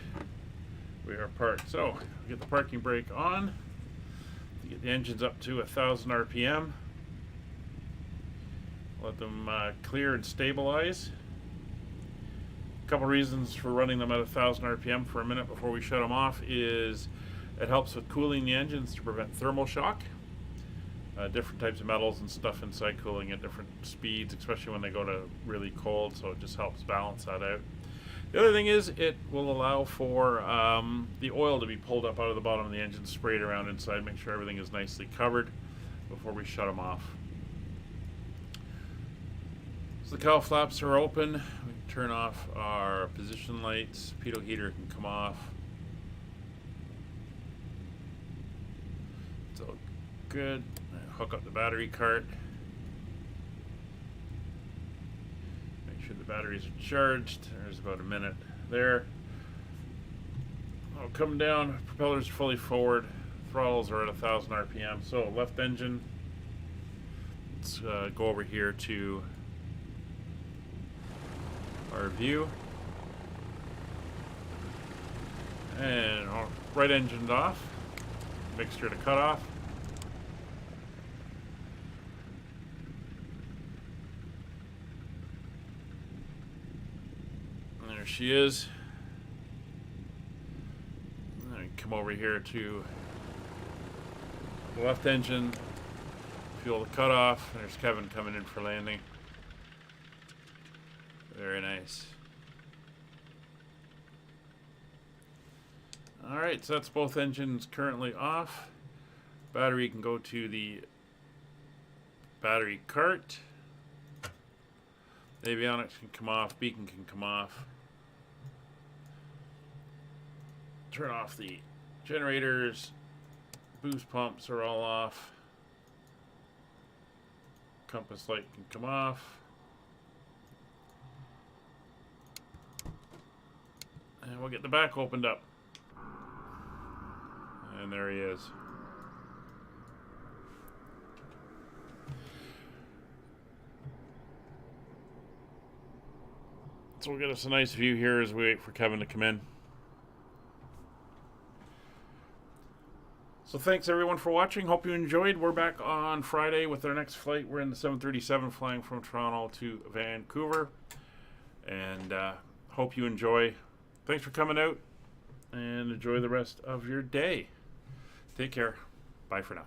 We are parked. So, get the parking brake on. Get the engines up to 1,000 RPM. Let them clear and stabilize. A couple reasons for running them at 1,000 RPM for a minute before we shut them off is it helps with cooling the engines to prevent thermal shock. different types of metals and stuff inside cooling at different speeds, especially when they go to really cold, so it just helps balance that out. The other thing is it will allow for the oil to be pulled up out of the bottom of the engine, sprayed around inside, make sure everything is nicely covered before we shut them off. So the cowl flaps are open. We can turn off our position lights. Pitot heater can come off. It's all good. Hook up the battery cart. Make sure the batteries are charged. There's about a minute there. I'll come down. Propellers are fully forward. Throttles are at 1,000 RPM. So left engine. Let's go over here to our view. And right engine's off. Mixture to cut off. There she is. And then come over here to the left engine. Fuel to cut off. There's Kevin coming in for landing. Very nice. Alright, so that's both engines currently off. Battery can go to the battery cart. The avionics can come off, beacon can come off. Turn off the generators. Boost pumps are all off. Compass light can come off. And we'll get the back opened up. And there he is. So we'll get us a nice view here as we wait for Kevin to come in. So thanks everyone for watching. Hope you enjoyed. We're back on Friday with our next flight. We're in the 737 flying from Toronto to Vancouver. And hope you enjoy. Thanks for coming out and enjoy the rest of your day. Take care. Bye for now.